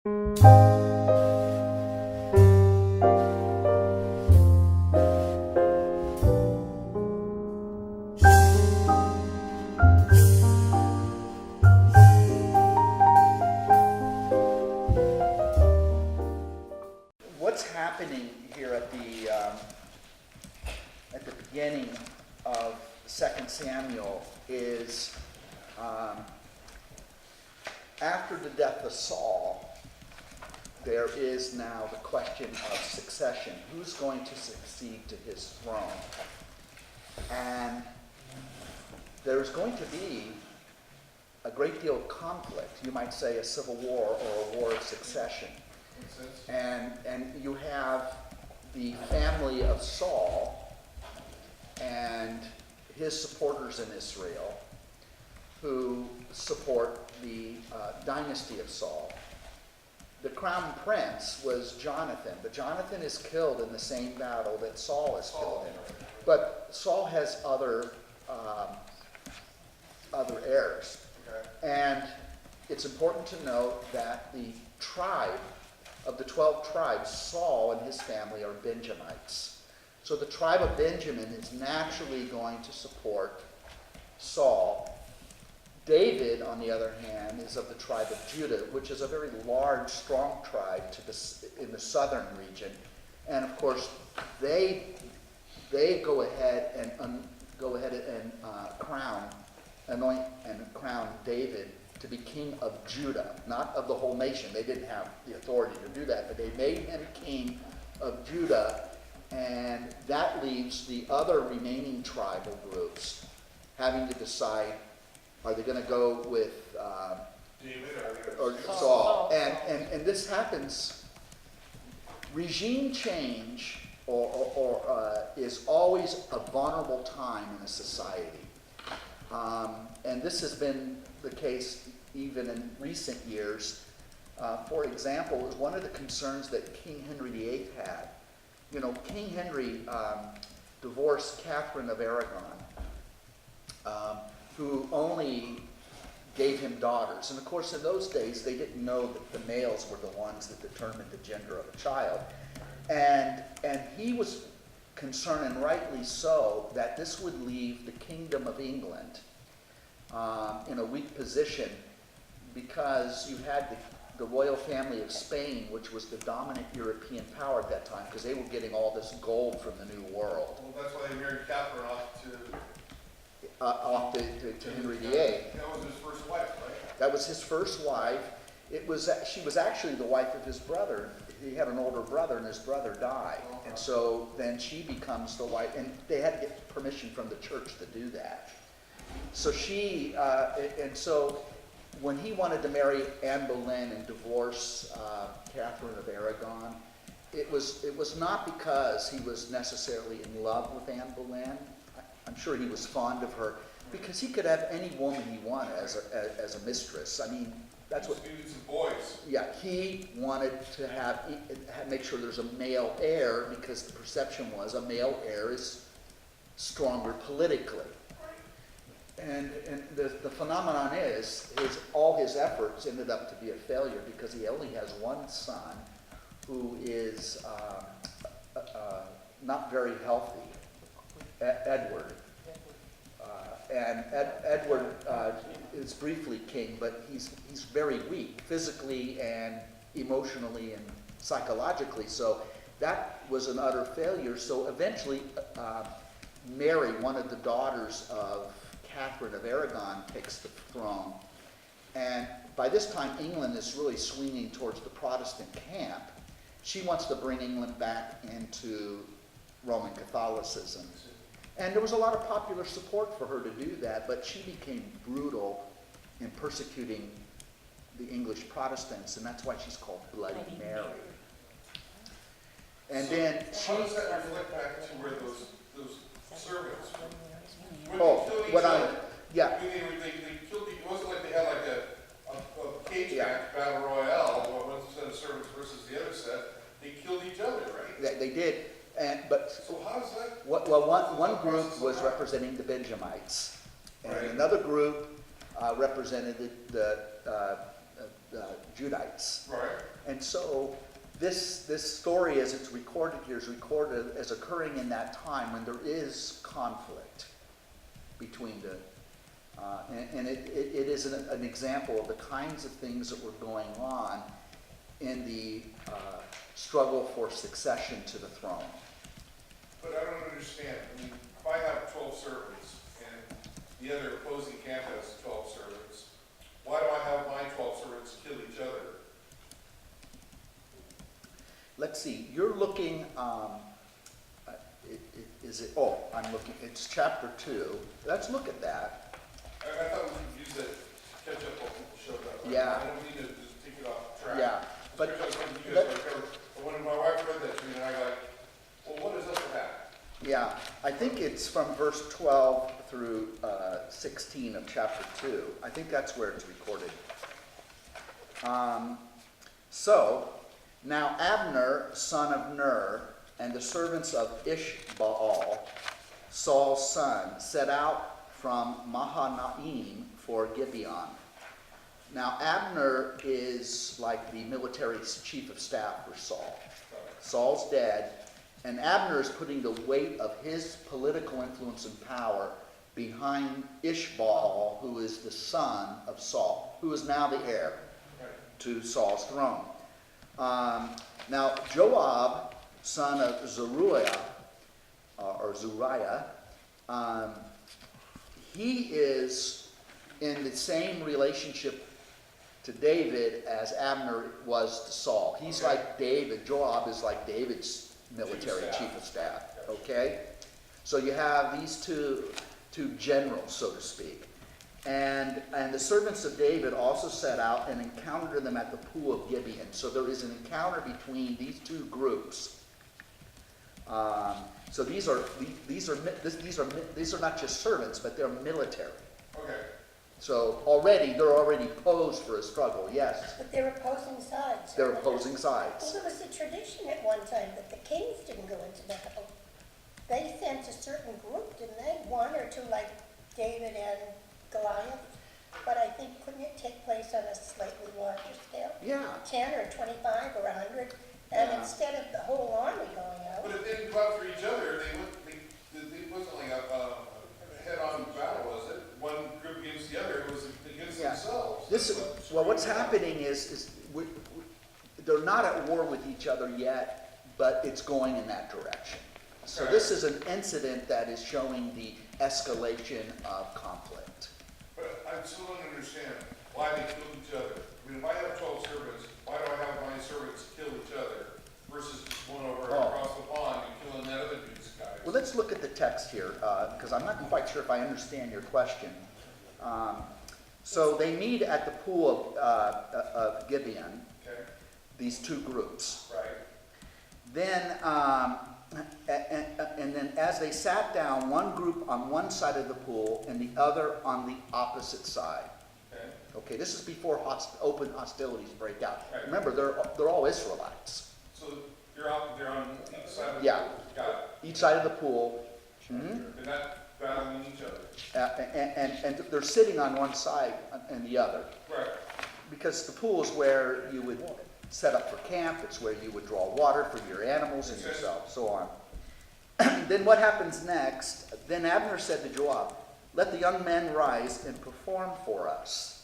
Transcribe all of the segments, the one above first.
What's happening here at the beginning of 2 Samuel is after the death of Saul, there is now the question of succession. Who's going to succeed to his throne? And there's going to be a great deal of conflict. You might say a civil war or a war of succession. And you have the family of Saul and his supporters in Israel who support the dynasty of Saul. The crown prince was Jonathan, but Jonathan is killed in the same battle that Saul is killed in. But Saul has other heirs. And it's important to note that the tribe of the 12 tribes, Saul and his family are Benjamites. So the tribe of Benjamin is naturally going to support Saul. David, on the other hand, is of the tribe of Judah, which is a very large, strong tribe in the southern region. And of course, they go ahead and crown David to be king of Judah, not of the whole nation. They didn't have the authority to do that, but they made him king of Judah, and that leaves the other remaining tribal groups having to decide, are they going to go with David or Saul? And this happens. Regime change is always a vulnerable time in a society. And this has been the case even in recent years. For example, it was one of the concerns that King Henry VIII had. You know, King Henry divorced Catherine of Aragon, who only gave him daughters. And of course, in those days, they didn't know that the males were the ones that determined the gender of a child. And he was concerned, and rightly so, that this would leave the Kingdom of England in a weak position, because you had the royal family of Spain, which was the dominant European power at that time, because they were getting all this gold from the New World. Well, that's why they married Catherine off to Henry VIII. That was his first wife, right? That was his first wife. She was actually the wife of his brother. He had an older brother, and his brother died. And so then she becomes the wife, and they had to get permission from the church to do that. So so when he wanted to marry Anne Boleyn and divorce Catherine of Aragon, it was not because he was necessarily in love with Anne Boleyn. I'm sure he was fond of her, because he could have any woman he wanted as a mistress. I mean, that's what. He needed some boys. Yeah, he wanted to make sure there's a male heir, because the perception was a male heir is stronger politically. And the phenomenon is all his efforts ended up to be a failure, because he only has one son who is not very healthy, Edward. And Edward is briefly king, but he's very weak physically and emotionally and psychologically. So that was an utter failure. So eventually, Mary, one of the daughters of Catherine of Aragon, takes the throne. And by this time, England is really swinging towards the Protestant camp. She wants to bring England back into Roman Catholicism. And there was a lot of popular support for her to do that, but she became brutal in persecuting the English Protestants, and that's why she's called Bloody Mary. And So then how does that reflect back to where those servants? When they Oh, killed each what other, yeah, I mean, they killed. It wasn't like they had like a cage Yeah. match battle royale. One set of servants versus the other set. They killed each other, right? they did. But So how does that? one group was representing the Benjamites, and Right. another group represented the Judites. Right. And so this story, as it's recorded here, is recorded as occurring in that time when there is conflict between the, and it is an example of the kinds of things that were going on in the struggle for succession to the throne. But I don't understand. I mean, if I have 12 servants and the other opposing camp has 12 servants, why do I have my 12 servants kill each other? Let's see, you're looking, is it, oh, I'm looking, it's chapter 2. Let's look at that. I thought we could use that to catch up on what showed up. Yeah. I don't mean to just take it off track. Yeah, but Especially something you guys might cover. But when my wife read that to me, and I like, well, what is up with that? yeah, I think it's from verse 12 through 16 of chapter 2. I think that's where it's recorded. So, now Abner, son of Ner, and the servants of Ishbaal, Saul's son, set out from Mahanaim for Gibeon. Now Abner is like the military chief of staff for Saul. Saul's dead, and Abner is putting the weight of his political influence and power behind Ishbaal, who is the son of Saul, who is now the heir to Saul's throne. Now Joab, son of Zeruiah, he is in the same relationship to David as Abner was to Saul. He's like David. Joab is like David's military chief of staff. Okay? So you have these two generals, so to speak. And the servants of David also set out and encountered them at the pool of Gibeon. So there is an encounter between these two groups. So these are not just servants, but they're military. Okay. So they're already posed for a struggle. Yes, But they're opposing sides. they're opposing sides. Well, there was a tradition at one time that the kings didn't go into battle. They sent a certain group, didn't they? One or two, like David and Goliath. But I think, couldn't it take place on a slightly larger scale? Yeah. 10 or 25 or 100? And Yeah. instead of the whole army going out, But if they didn't go out for each other, it wasn't like a head-on battle, was it? One group against the other, it was against Yeah. themselves. What's happening is they're not at war with each other yet, but it's going in that direction. So this is an incident that is showing the escalation of conflict. But I still don't understand why they killed each other. I mean, if I have 12 servants, why do I have my servants kill each other versus just one over across the pond and killing that other dude's guys? Well, let's look at the text here, because I'm not quite sure if I understand your question. So they meet at the pool of Gibeon, Okay, these two groups. right, Then, and then as they sat down, one group on one side of the pool and the other on the opposite side. okay, Okay, this is before open hostilities break out. Right. Remember, they're all Israelites. so they're on each side of the Yeah. pool. Got it. Each side of the pool. Mhm. They're not battling each other. And they're sitting on one side and the other. Right, Because the pool is where you would set up for camp, it's where you would draw water for your animals and Okay. yourself, so on. Then what happens next? Then Abner said to Joab, "Let the young men rise and perform for us."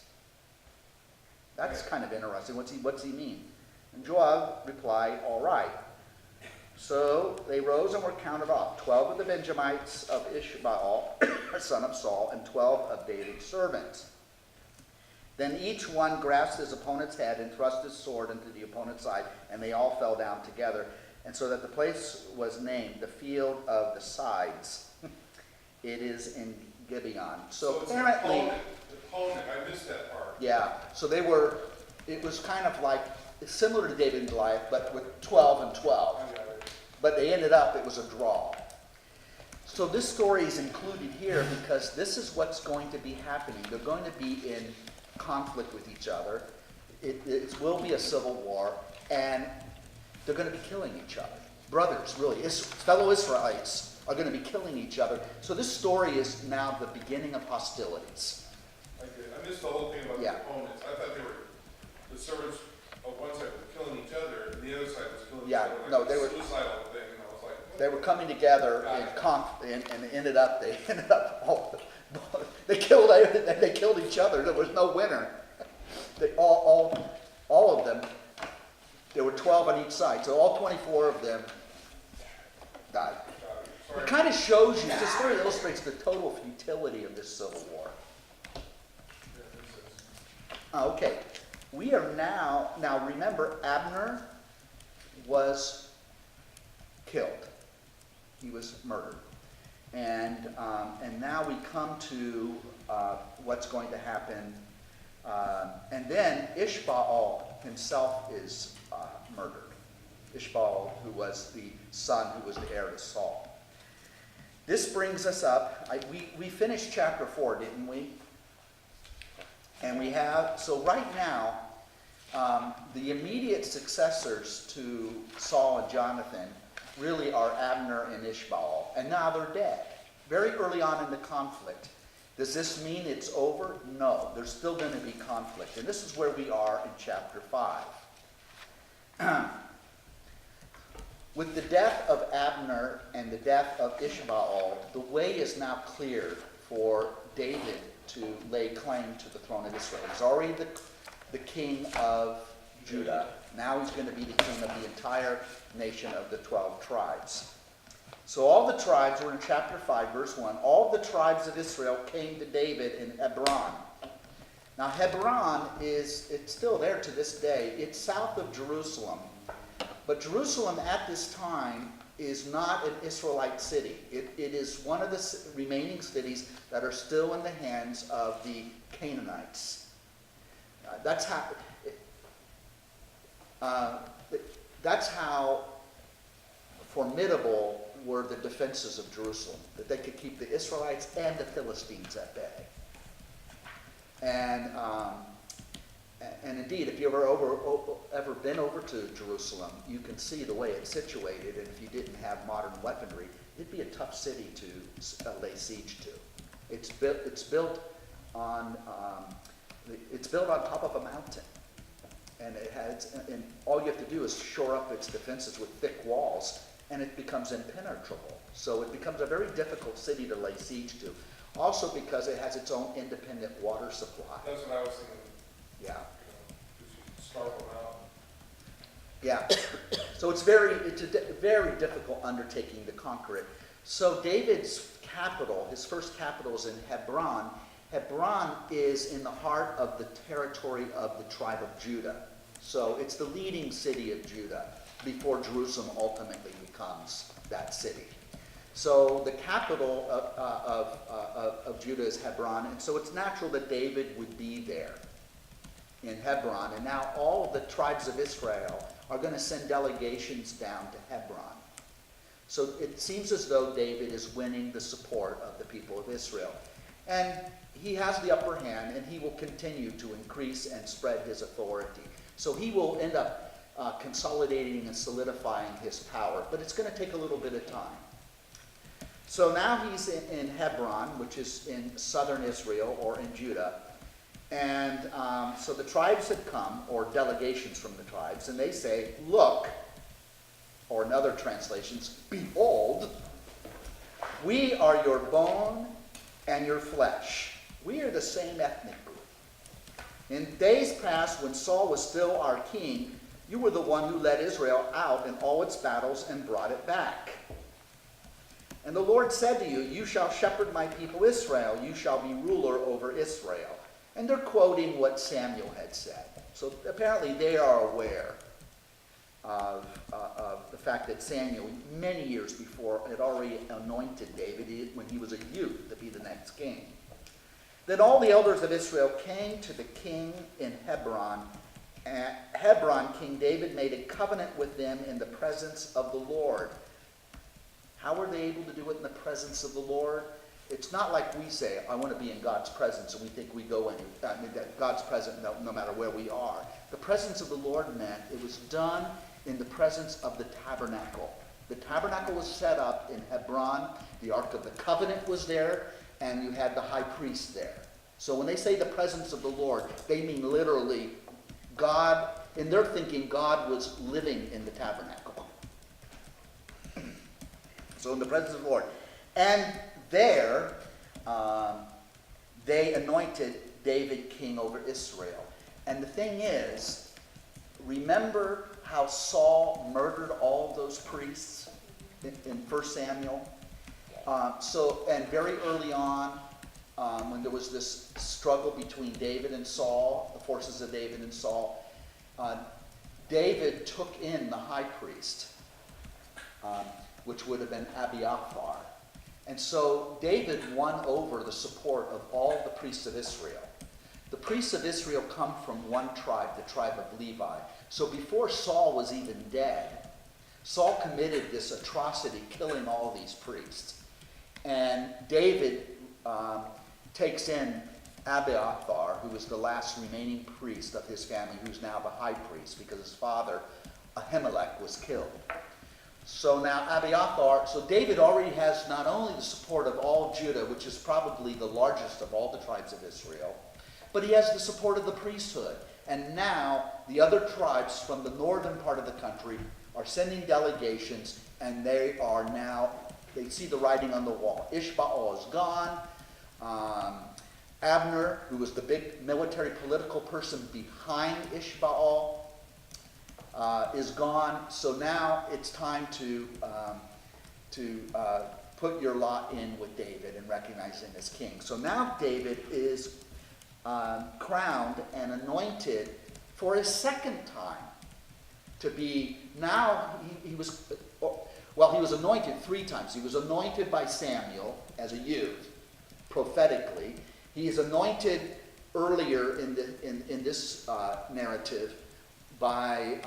That's kind of interesting. What's he mean? And Joab replied, "All right." So they rose and were counted off, 12 of the Benjamites of Ishbaal, son of Saul, and 12 of David's servants. Then each one grasped his opponent's head and thrust his sword into the opponent's side, and they all fell down together. And so that the place was named the Field of the Sides. It is in Gibeon. So it's apparently, opponent, I missed that part. yeah, so it was kind of like, similar to David and Goliath, but with 12 and 12. I got it. But they ended up, it was a draw. So this story is included here because this is what's going to be happening. They're going to be in conflict with each other. It will be a civil war, and they're going to be killing each other. Brothers, really, fellow Israelites are going to be killing each other. So this story is now the beginning of hostilities. I did. I missed the whole thing about Yeah. the opponents. I thought they were the servants of one side were killing each other, and the other side was killing each Yeah, other, like no, a they were- suicidal thing, and I was like, what? They were coming together and they ended up they killed each other. There was no winner. They all of them. There were 12 on each side, so all 24 of them died. Sorry. It kind of shows you. This story illustrates the total futility of this civil war. Yeah, makes sense. Okay, we are now remember Abner was killed. He was murdered. And now we come to what's going to happen. And then Ishbaal himself is murdered. Ishbaal, who was the son, who was the heir to Saul. This brings us up. We finished chapter 4, didn't we? And we have, so right now, the immediate successors to Saul and Jonathan really are Abner and Ishbaal, and now they're dead. Very early on in the conflict. Does this mean it's over? No, there's still going to be conflict, and this is where we are in chapter 5. With the death of Abner and the death of Ishbaal, the way is now clear for David to lay claim to the throne of Israel. He's already the king of Judah. Now he's going to be the king of the entire nation of the 12 tribes. So all the tribes, we're in chapter 5, verse 1, all the tribes of Israel came to David in Hebron. Now Hebron it's still there to this day. It's south of Jerusalem. But Jerusalem at this time is not an Israelite city. It is one of the remaining cities that are still in the hands of the Canaanites. That's how formidable were the defenses of Jerusalem, that they could keep the Israelites and the Philistines at bay. And indeed, if you've ever been over to Jerusalem, you can see the way it's situated, and if you didn't have modern weaponry, it'd be a tough city to lay siege to. It's built on top of a mountain, and and all you have to do is shore up its defenses with thick walls, and it becomes impenetrable. So it becomes a very difficult city to lay siege to. Also because it has its own independent water supply. That's what I was thinking, Yeah. you know, because you starve them out. Yeah. So it's a very difficult undertaking to conquer it. So David's capital, his first capital, is in Hebron. Hebron is in the heart of the territory of the tribe of Judah. So it's the leading city of Judah before Jerusalem ultimately becomes that city. So the capital of Judah is Hebron, and so it's natural that David would be there in Hebron. And now all of the tribes of Israel are going to send delegations down to Hebron. So it seems as though David is winning the support of the people of Israel. And he has the upper hand, and he will continue to increase and spread his authority. So he will end up consolidating and solidifying his power, but it's going to take a little bit of time. So now he's in Hebron, which is in southern Israel or in Judah. And so the tribes had come, or delegations from the tribes, and they say, look, or in other translations, behold, we are your bone and your flesh. We are the same ethnic group. In days past, when Saul was still our king, you were the one who led Israel out in all its battles and brought it back. And the Lord said to you, you shall shepherd my people Israel. You shall be ruler over Israel. And they're quoting what Samuel had said. So apparently they are aware of the fact that Samuel, many years before, had already anointed David when he was a youth to be the next king. Then all the elders of Israel came to the king in Hebron. At Hebron, King David made a covenant with them in the presence of the Lord. How were they able to do it in the presence of the Lord? It's not like we say, I want to be in God's presence, and we think we go in God's presence no matter where we are. The presence of the Lord meant it was done in the presence of the tabernacle. The tabernacle was set up in Hebron. The Ark of the Covenant was there, and you had the high priest there. So when they say the presence of the Lord, they mean literally God, in their thinking, God was living in the tabernacle. So in the presence of the Lord. And there, they anointed David king over Israel. And the thing is, remember how Saul murdered all those priests in 1 Samuel? And very early on, when there was this struggle between David and Saul, the forces of David and Saul, David took in the high priest, which would have been Abiathar. And so David won over the support of all the priests of Israel. The priests of Israel come from one tribe, the tribe of Levi. So before Saul was even dead, Saul committed this atrocity, killing all these priests. And David takes in Abiathar, who was the last remaining priest of his family, who's now the high priest, because his father, Ahimelech, was killed. So now Abiathar, so David already has not only the support of all of Judah, which is probably the largest of all the tribes of Israel, but he has the support of the priesthood. And now the other tribes from the northern part of the country are sending delegations, and they see the writing on the wall. Ishbaal is gone. Abner, who was the big military political person behind Ishbaal, is gone. So now it's time to put your lot in with David and recognize him as king. So now David is crowned and anointed for his second time to be. Now he was anointed 3 times. He was anointed by Samuel as a youth, prophetically. He is anointed earlier in this narrative by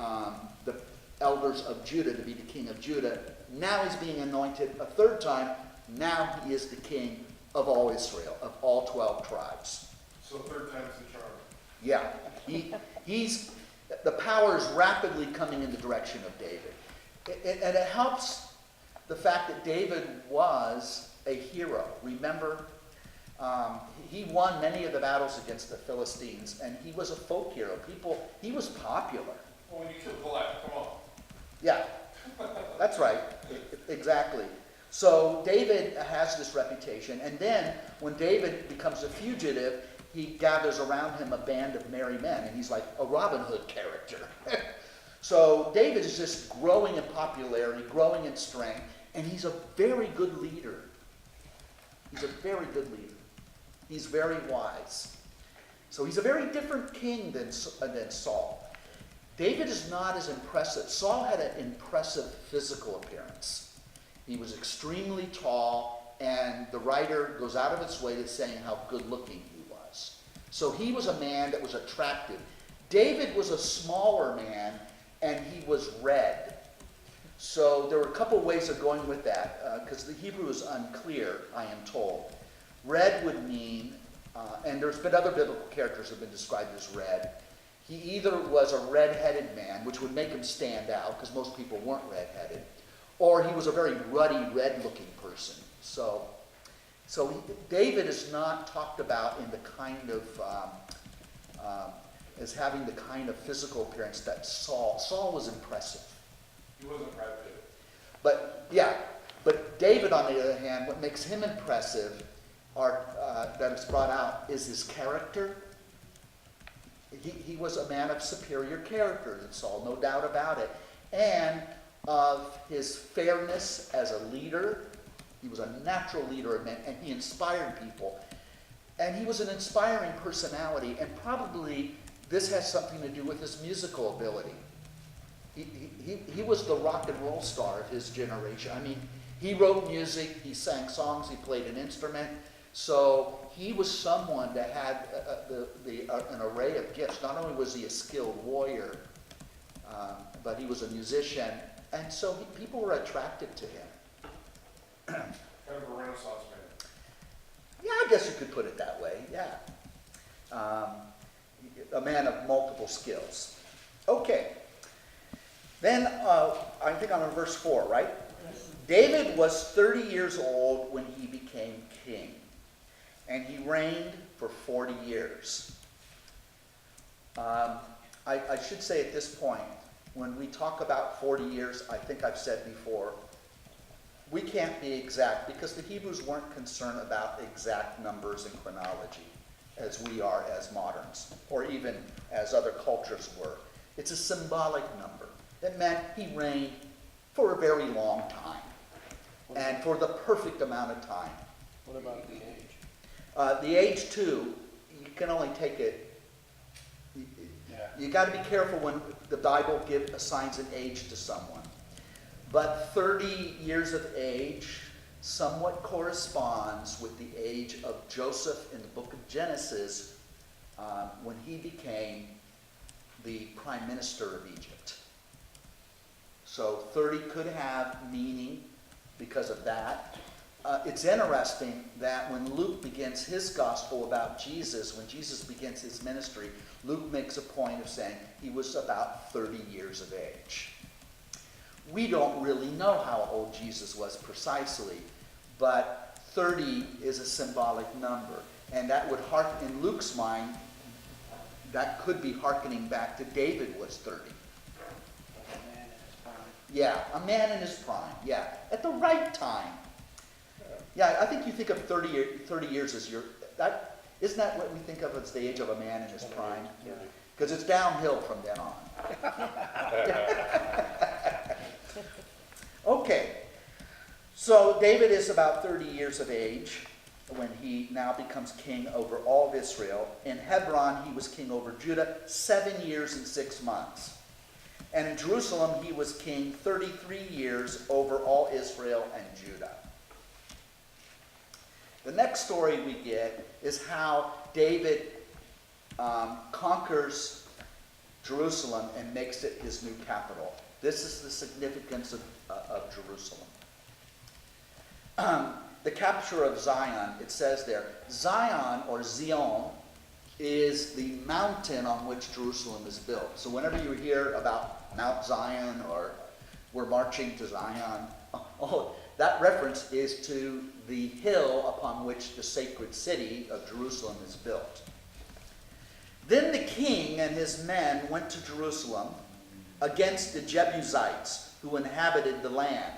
the elders of Judah to be the king of Judah. Now he's being anointed a 3rd time. Now he is the king of all Israel, of all 12 tribes. So 3rd time's the charm. Yeah, the power is rapidly coming in the direction of David. And it helps the fact that David was a hero. Remember, he won many of the battles against the Philistines, and he was a folk hero. He was popular. Well, when you killed Goliath, come on. Yeah, that's right. Exactly. So David has this reputation, and then when David becomes a fugitive, he gathers around him a band of merry men, and he's like a Robin Hood character. So David is just growing in popularity, growing in strength, and he's a very good leader. He's a very good leader. He's very wise. So he's a very different king than Saul. David is not as impressive. Saul had an impressive physical appearance. He was extremely tall, and the writer goes out of its way to saying how good-looking he was. So he was a man that was attractive. David was a smaller man, and he was red. So there were a couple ways of going with that, because the Hebrew is unclear, I am told. Red would mean, and there's been other biblical characters who have been described as red. He either was a red-headed man, which would make him stand out, because most people weren't red-headed, or he was a very ruddy, red-looking person. So David is not talked about in the kind of, as having the kind of physical appearance that Saul was impressive. He wasn't Brad Pitt. But David, on the other hand, what makes him impressive that is brought out is his character. He was a man of superior character than Saul, no doubt about it. And of his fairness as a leader. He was a natural leader of men, and he inspired people. And he was an inspiring personality, and probably this has something to do with his musical ability. He was the rock and roll star of his generation. I mean, he wrote music, he sang songs, he played an instrument. So he was someone that had an array of gifts. Not only was he a skilled warrior, but he was a musician. And so people were attracted to him. Kind of a Renaissance man. Yeah, I guess you could put it that way, yeah. A man of multiple skills. Okay. Then, I think I'm in verse 4, right? David was 30 years old when he became king, and he reigned for 40 years. I I should say at this point, when we talk about 40 years, I think I've said before, we can't be exact because the Hebrews weren't concerned about exact numbers and chronology as we are as moderns, or even as other cultures were. It's a symbolic number. It meant he reigned for a very long time, and for the perfect amount of time. What about the age? The age, too, you can only take it. You got to be careful when the Bible assigns an age to someone. But 30 years of age somewhat corresponds with the age of Joseph in the book of Genesis when he became the prime minister of Egypt. So 30 could have meaning because of that. It's interesting that when Luke begins his gospel about Jesus, when Jesus begins his ministry, Luke makes a point of saying he was about 30 years of age. We don't really know how old Jesus was precisely, but 30 is a symbolic number. And that would in Luke's mind, that could be hearkening back to David was 30. A man in his prime. Yeah, a man in his prime, yeah, at the right time. Yeah, I think you think of 30 years as isn't that what we think of as the age of a man in his prime? Yeah. Because it's downhill from then on. Okay, so David is about 30 years of age when he now becomes king over all of Israel. In Hebron, he was king over Judah 7 years and 6 months. And in Jerusalem, he was king 33 years over all Israel and Judah. The next story we get is how David conquers Jerusalem and makes it his new capital. This is the significance of Jerusalem. The capture of Zion, it says there, Zion or Zion is the mountain on which Jerusalem is built. So whenever you hear about Mount Zion or we're marching to Zion, that reference is to the hill upon which the sacred city of Jerusalem is built. Then the king and his men went to Jerusalem against the Jebusites who inhabited the land.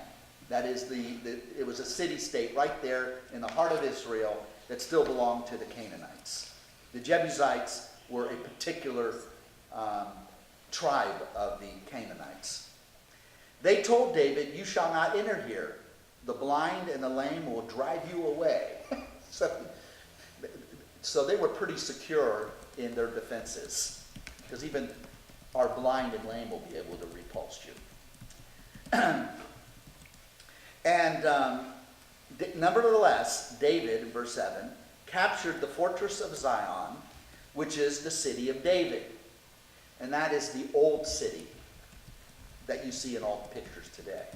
That is, it was a city-state right there in the heart of Israel that still belonged to the Canaanites. The Jebusites were a particular tribe of the Canaanites. They told David, "You shall not enter here. The blind and the lame will drive you away." So they were pretty secure in their defenses, because even our blind and lame will be able to repulse you. And nevertheless, David, in verse 7, captured the fortress of Zion, which is the city of David. And that is the old city that you see in all the pictures today.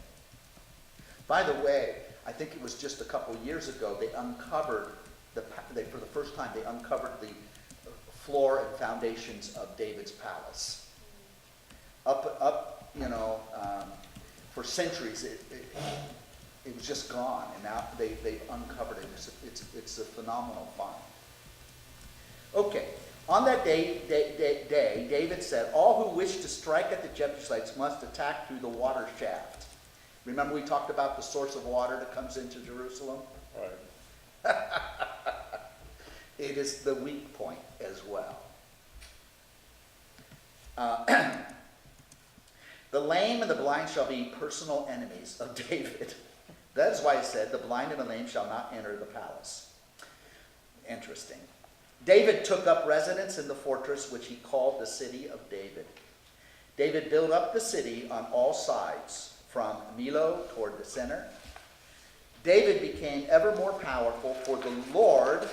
By the way, I think it was just a couple of years ago, they uncovered, for the first time, they uncovered the floor and foundations of David's palace. For centuries, it was just gone, and now they've uncovered it. It's a phenomenal find. Okay, on that day, David said, "All who wish to strike at the Jebusites must attack through the water shaft." Remember we talked about the source of water that comes into Jerusalem? Right. It is the weak point as well. The lame and the blind shall be personal enemies of David. That is why it said, "The blind and the lame shall not enter the palace." Interesting. David took up residence in the fortress which he called the city of David. David built up the city on all sides, from Millo toward the center. David became ever more powerful, for the Lord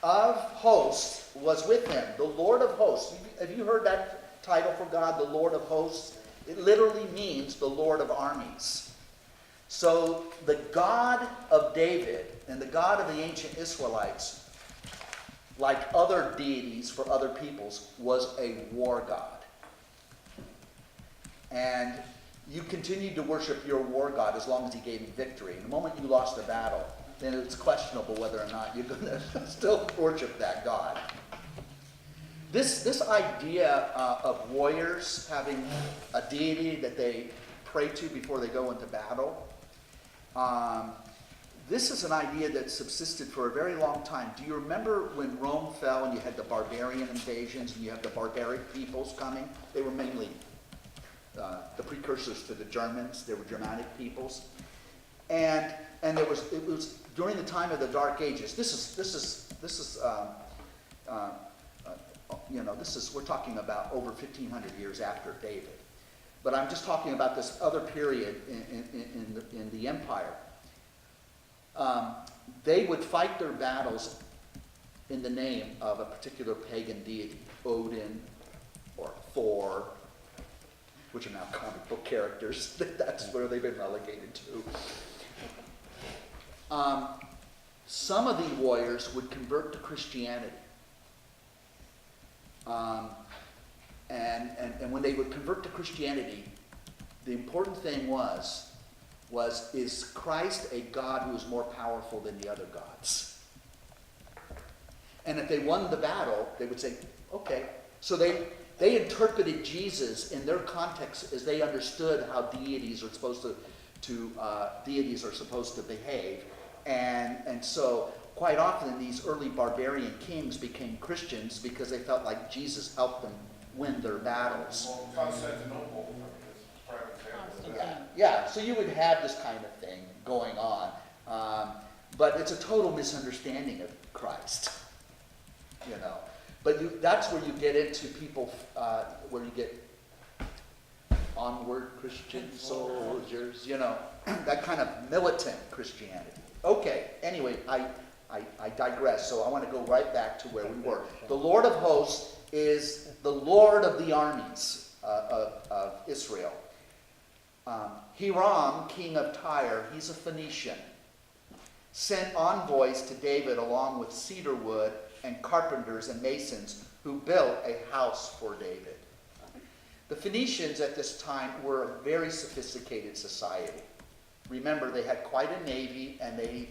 of hosts was with him. The Lord of hosts. Have you heard that title for God, the Lord of hosts? It literally means the Lord of armies. So the God of David and the God of the ancient Israelites, like other deities for other peoples, was a war god. And you continued to worship your war god as long as he gave you victory. And the moment you lost the battle, then it's questionable whether or not you're going to still worship that god. This idea of warriors having a deity that they pray to before they go into battle, this is an idea that subsisted for a very long time. Do you remember when Rome fell and you had the barbarian invasions and you have the barbaric peoples coming? They were mainly the precursors to the Germans. They were Germanic peoples. And it was during the time of the Dark Ages. We're talking about over 1,500 years after David. But I'm just talking about this other period in the empire. They would fight their battles in the name of a particular pagan deity, Odin or Thor, which are now comic book characters. That's where they've been relegated to. Some of the warriors would convert to Christianity. And when they would convert to Christianity, the important thing was, is Christ a God who is more powerful than the other gods? And if they won the battle, they would say, okay. So they interpreted Jesus in their context as they understood how deities are supposed to behave. And so quite often these early barbarian kings became Christians because they felt like Jesus helped them win their battles. Well, Constantinople is a prime example of that. Yeah, so you would have this kind of thing going on. But it's a total misunderstanding of Christ, you know. But that's where you get into people, where you get onward Christian soldiers, you know, that kind of militant Christianity. Okay, anyway, I digress, so I want to go right back to where we were. The Lord of hosts is the Lord of the armies of Israel. Hiram, king of Tyre, he's a Phoenician, sent envoys to David along with cedar wood and carpenters and masons who built a house for David. The Phoenicians at this time were a very sophisticated society. Remember, they had quite a navy, and they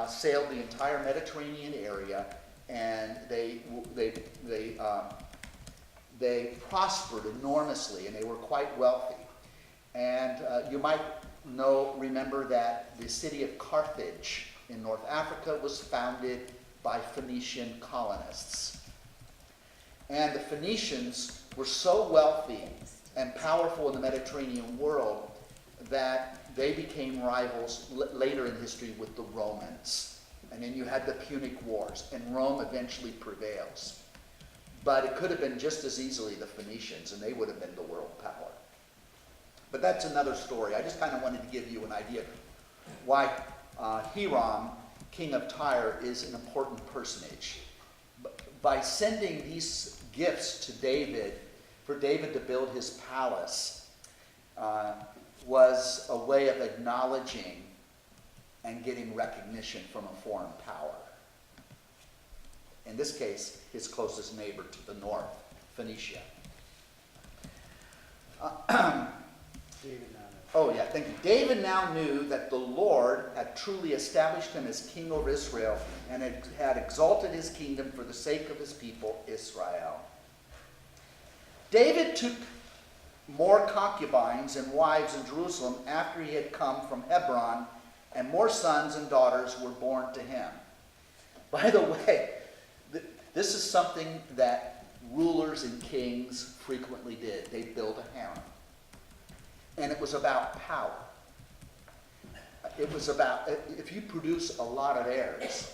sailed the entire Mediterranean area, and they prospered enormously, and they were quite wealthy. And you might remember that the city of Carthage in North Africa was founded by Phoenician colonists. And the Phoenicians were so wealthy and powerful in the Mediterranean world that they became rivals later in history with the Romans. And then you had the Punic Wars, and Rome eventually prevails. But it could have been just as easily the Phoenicians, and they would have been the world power. But that's another story. I just kind of wanted to give you an idea of why Hiram, king of Tyre, is an important personage. By sending these gifts to David, for David to build his palace, was a way of acknowledging and getting recognition from a foreign power. In this case, his closest neighbor to the north, Phoenicia. David now knows. Oh yeah, thank you. David now knew that the Lord had truly established him as king over Israel and had exalted his kingdom for the sake of his people, Israel. David took more concubines and wives in Jerusalem after he had come from Hebron, and more sons and daughters were born to him. By the way, this is something that rulers and kings frequently did. They built a harem. And it was about power. It was about, if you produce a lot of heirs,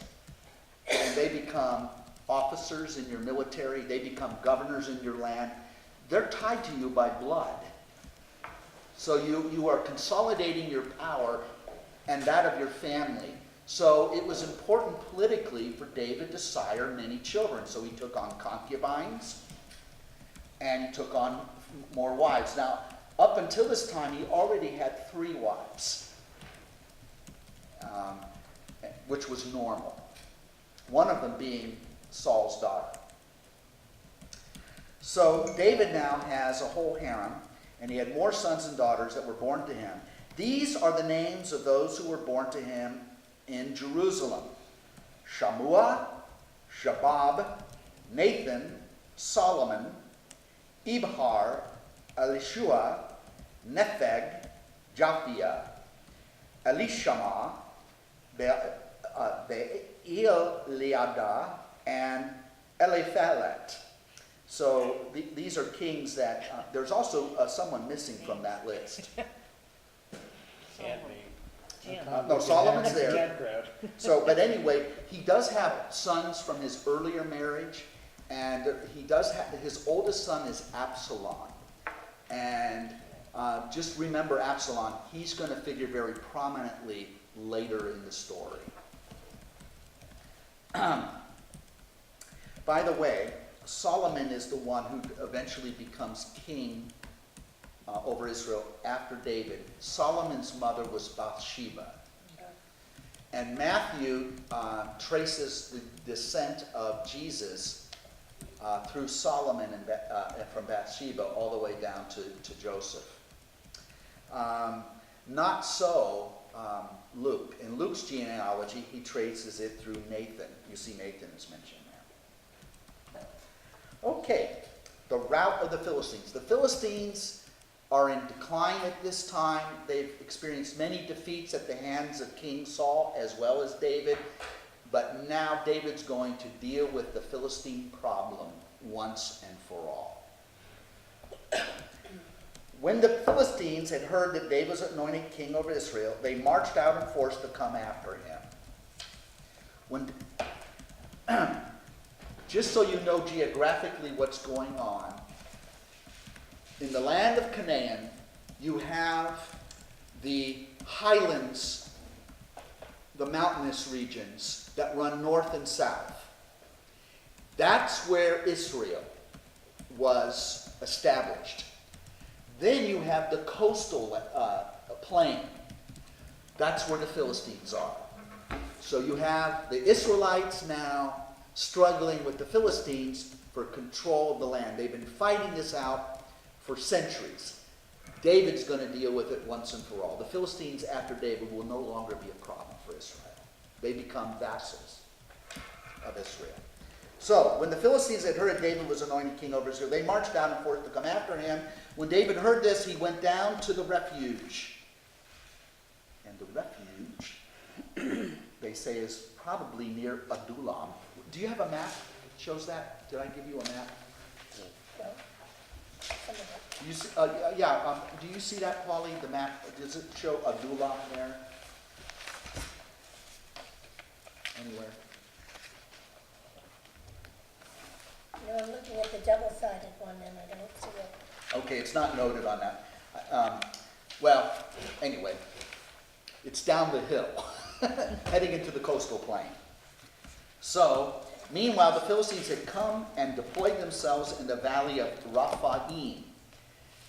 and they become officers in your military, they become governors in your land, they're tied to you by blood. So you are consolidating your power and that of your family. So it was important politically for David to sire many children. So he took on concubines and he took on more wives. Now, up until this time, he already had 3 wives, which was normal. One of them being Saul's daughter. So David now has a whole harem, and he had more sons and daughters that were born to him. These are the names of those who were born to him in Jerusalem: Shammua, Shabab, Nathan, Solomon, Ibhar, Elishua, Nepheg, Japhia, Elishama, Beeliada, and Eliphalet. So these are kings that, there's also someone missing from that list. Can't be. No, Solomon's there. Campground. So, but anyway, he does have sons from his earlier marriage, and he does have, his oldest son is Absalom. And just remember Absalom, he's going to figure very prominently later in the story. By the way, Solomon is the one who eventually becomes king over Israel after David. Solomon's mother was Bathsheba. And Matthew traces the descent of Jesus through Solomon and from Bathsheba all the way down to Joseph. Not so Luke. In Luke's genealogy, he traces it through Nathan. You see Nathan is mentioned there. Okay, the rout of the Philistines. The Philistines are in decline at this time. They've experienced many defeats at the hands of King Saul as well as David. But now David's going to deal with the Philistine problem once and for all. When the Philistines had heard that David was anointed king over Israel, they marched out in force to come after him. Just so you know geographically what's going on, in the land of Canaan, you have the highlands, the mountainous regions that run north and south. That's where Israel was established. Then you have the coastal plain. That's where the Philistines are. So you have the Israelites now struggling with the Philistines for control of the land. They've been fighting this out for centuries. David's going to deal with it once and for all. The Philistines after David will no longer be a problem for Israel. They become vassals of Israel. So, when the Philistines had heard that David was anointed king over Israel, they marched down and forth to come after him. When David heard this, he went down to the refuge. And the refuge, they say, is probably near Adullam. Do you have a map that shows that? Did I give you a map? No. Some of it. You see, do you see that, Polly, the map? Does it show Adullam there? Anywhere? No, I'm looking at the double-sided one and I don't see it. Okay, it's not noted on that. Well, anyway, it's down the hill, heading into the coastal plain. So, meanwhile, the Philistines had come and deployed themselves in the valley of Rephaim.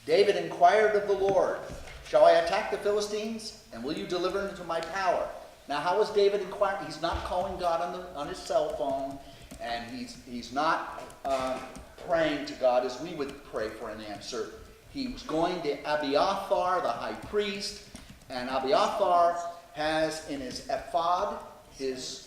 David inquired of the Lord, "Shall I attack the Philistines, and will you deliver them into my power?" Now, how is David inquiring? He's not calling God on his cell phone, and he's not praying to God as we would pray for an answer. He was going to Abiathar, the high priest, and Abiathar has in his ephod, his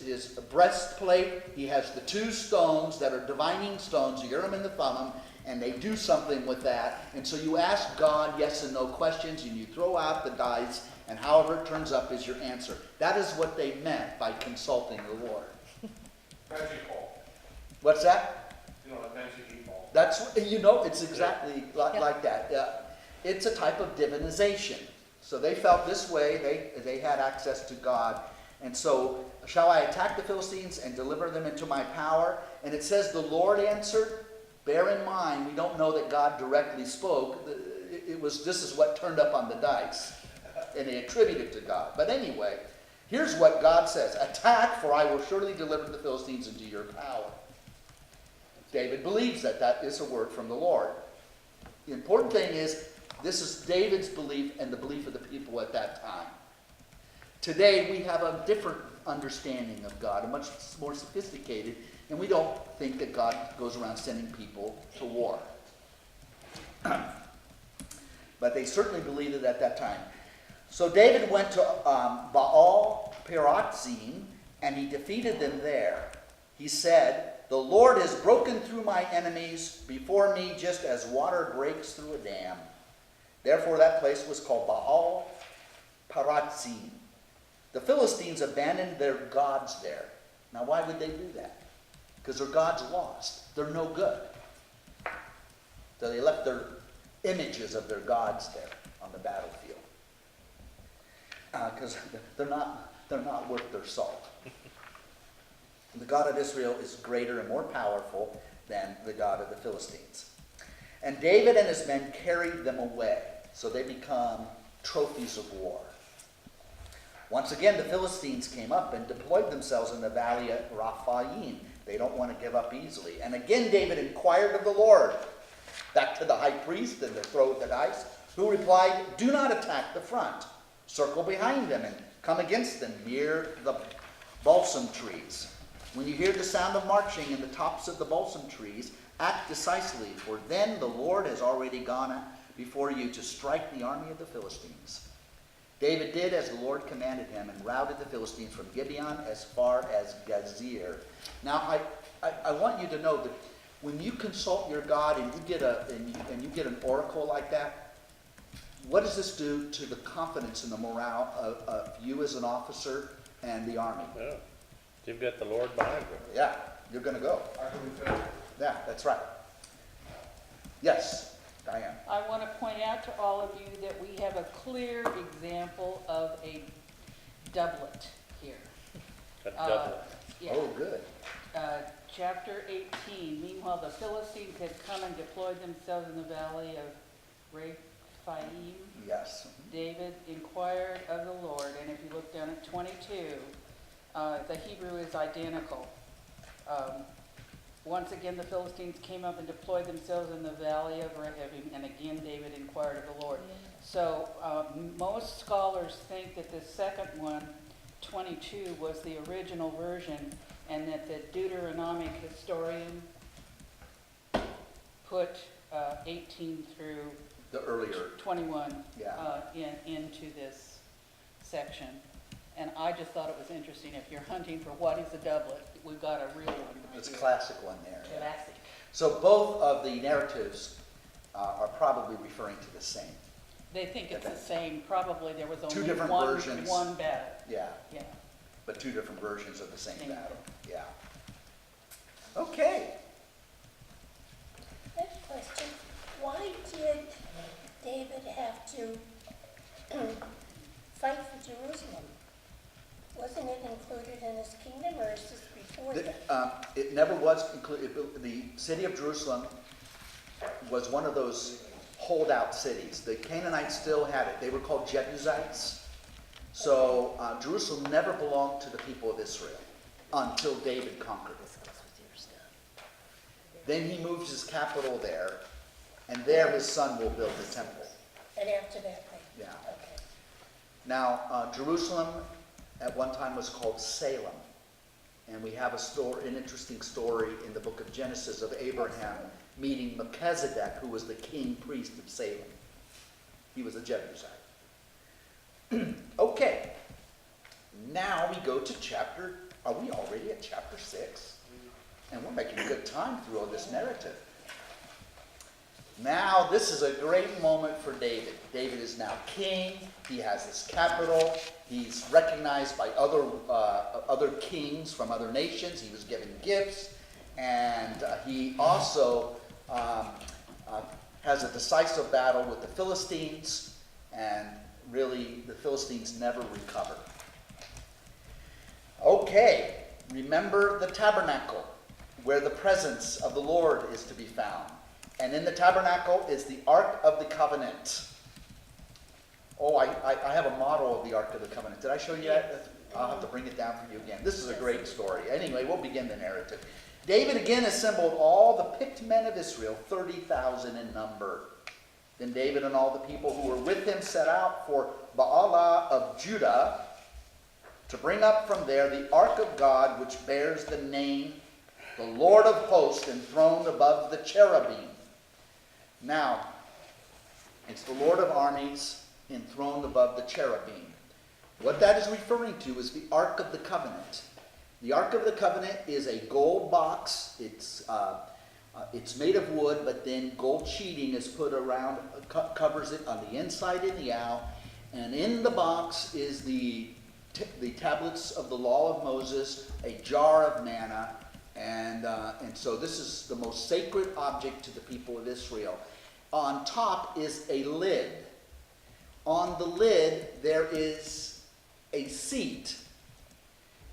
breastplate, he has the two stones that are divining stones, the Urim and the Thummim, and they do something with that. And so you ask God yes and no questions, and you throw out the dice, and however it turns up is your answer. That is what they meant by consulting the Lord. Magic ball. What's that? You know, a magic ball. That's, it's exactly like that. It's a type of divinization. So they felt this way, they had access to God. And so, shall I attack the Philistines and deliver them into my power? And it says the Lord answered. Bear in mind, we don't know that God directly spoke. This is what turned up on the dice. And they attribute it to God. But anyway, here's what God says. Attack, for I will surely deliver the Philistines into your power. David believes that is a word from the Lord. The important thing is, this is David's belief and the belief of the people at that time. Today, we have a different understanding of God, a much more sophisticated, and we don't think that God goes around sending people to war. But they certainly believed it at that time. So David went to Baal Perazim, and he defeated them there. He said, "The Lord has broken through my enemies before me just as water breaks through a dam." Therefore that place was called Baal Paratzim. The Philistines abandoned their gods there. Now why would they do that? Because their gods lost. They're no good. So they left their images of their gods there on the battlefield. Because they're not worth their salt. The God of Israel is greater and more powerful than the God of the Philistines. And David and his men carried them away, so they become trophies of war. Once again, the Philistines came up and deployed themselves in the valley of Rephaim. They don't want to give up easily. And again, David inquired of the Lord, back to the high priest and the throw of the dice, who replied, "Do not attack the front. Circle behind them and come against them near the balsam trees. When you hear the sound of marching in the tops of the balsam trees, act decisively, for then the Lord has already gone before you to strike the army of the Philistines." David did as the Lord commanded him and routed the Philistines from Gibeon as far as Gazer. Now, I want you to know that when you consult your God and you get an oracle like that, what does this do to the confidence and the morale of you as an officer and the army? Yeah. You've got the Lord behind you. Yeah, you're going to go. I can tell. Yeah, that's right. Yes, Diane. I want to point out to all of you that we have a clear example of a doublet here. A doublet. Yeah. Oh, good. Chapter 18. Meanwhile, the Philistines had come and deployed themselves in the valley of Rephaim. Yes. David inquired of the Lord, and if you look down at 22, the Hebrew is identical. Once again, the Philistines came up and deployed themselves in the valley of Rephaim, and again David inquired of the Lord. So most scholars think that the second one, 22, was the original version, and that the Deuteronomic historian put 18 through The earlier. 21 Yeah. into this section. And I just thought it was interesting. If you're hunting for what is a doublet, we've got a real one. It's a classic one there. Classic. So both of the narratives are probably referring to the same. They think it's the same. Probably there was Two only different one versions. battle. Yeah, Yeah. but two different versions of the same Same battle. Yeah. Okay. Next question, why did David have to fight for Jerusalem? Wasn't it included in his kingdom, or is this before that? It never was included. The city of Jerusalem was one of those holdout cities. The Canaanites still had it. They were called Jebusites. So Jerusalem never belonged to the people of Israel until David conquered it. Then he moves his capital there, and there his son will build the temple. And after that, right? Yeah. Okay. Now, Jerusalem at one time was called Salem. And we have an interesting story in the book of Genesis of Abraham meeting Melchizedek, who was the king priest of Salem. He was a Jebusite. Okay. Now we go to are we already at chapter 6? And we're making good time through all this narrative. Now, this is a great moment for David. David is now king. He has his capital. He's recognized by other kings from other nations. He was given gifts. And he also has a decisive battle with the Philistines. And really, the Philistines never recover. Okay, remember the tabernacle, where the presence of the Lord is to be found. And in the tabernacle is the Ark of the Covenant. Oh, I have a model of the Ark of the Covenant. Did I show you that? I'll have to bring it down for you again. This is a great story. Anyway, we'll begin the narrative. David again assembled all the picked men of Israel, 30,000 in number. Then David and all the people who were with him set out for Baalah of Judah to bring up from there the Ark of God, which bears the name, the Lord of hosts, enthroned above the cherubim. Now, it's the Lord of armies enthroned above the cherubim. What that is referring to is the Ark of the Covenant. The Ark of the Covenant is a gold box. It's made of wood, but then gold sheeting is put around, covers it on the inside and the out. And in the box is the tablets of the law of Moses, a jar of manna, and so this is the most sacred object to the people of Israel. On top is a lid. On the lid there is a seat.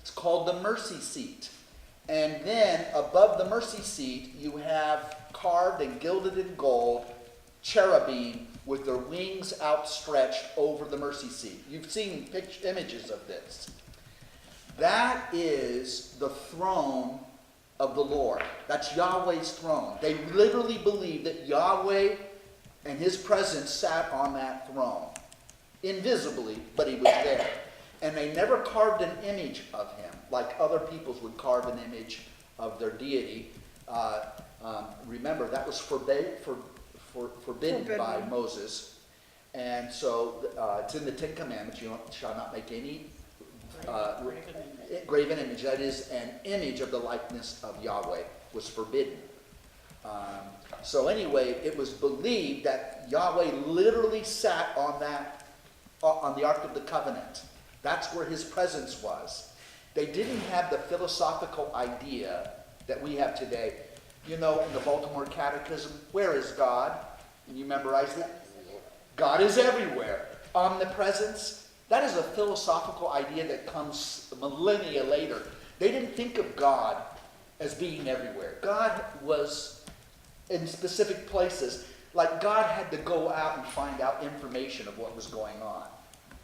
It's called the mercy seat. And then above the mercy seat you have carved and gilded in gold cherubim with their wings outstretched over the mercy seat. You've seen images of this. That is the throne of the Lord. That's Yahweh's throne. They literally believe that Yahweh and his presence sat on that throne. Invisibly, but he was there. And they never carved an image of him like other peoples would carve an image of their deity. Remember, that was forbidden by Moses. And so it's in the Ten Commandments, you shall not make any graven image. That is an image of the likeness of Yahweh, was forbidden. So anyway, it was believed that Yahweh literally sat on the Ark of the Covenant. That's where his presence was. They didn't have the philosophical idea that we have today. You know, in the Baltimore Catechism, where is God? And you memorize it? God is everywhere. Omnipresence. That is a philosophical idea that comes millennia later. They didn't think of God as being everywhere. God was in specific places. Like God had to go out and find out information of what was going on.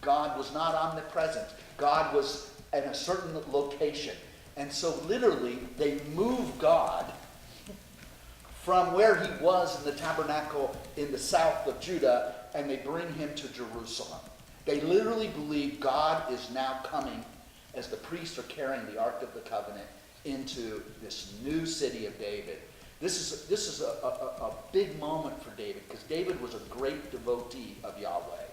God was not omnipresent. God was in a certain location. And so literally, they moved God from where he was in the tabernacle in the south of Judah, and they bring him to Jerusalem. They literally believe God is now coming as the priests are carrying the Ark of the Covenant into this new city of David. This is a big moment for David, because David was a great devotee of Yahweh.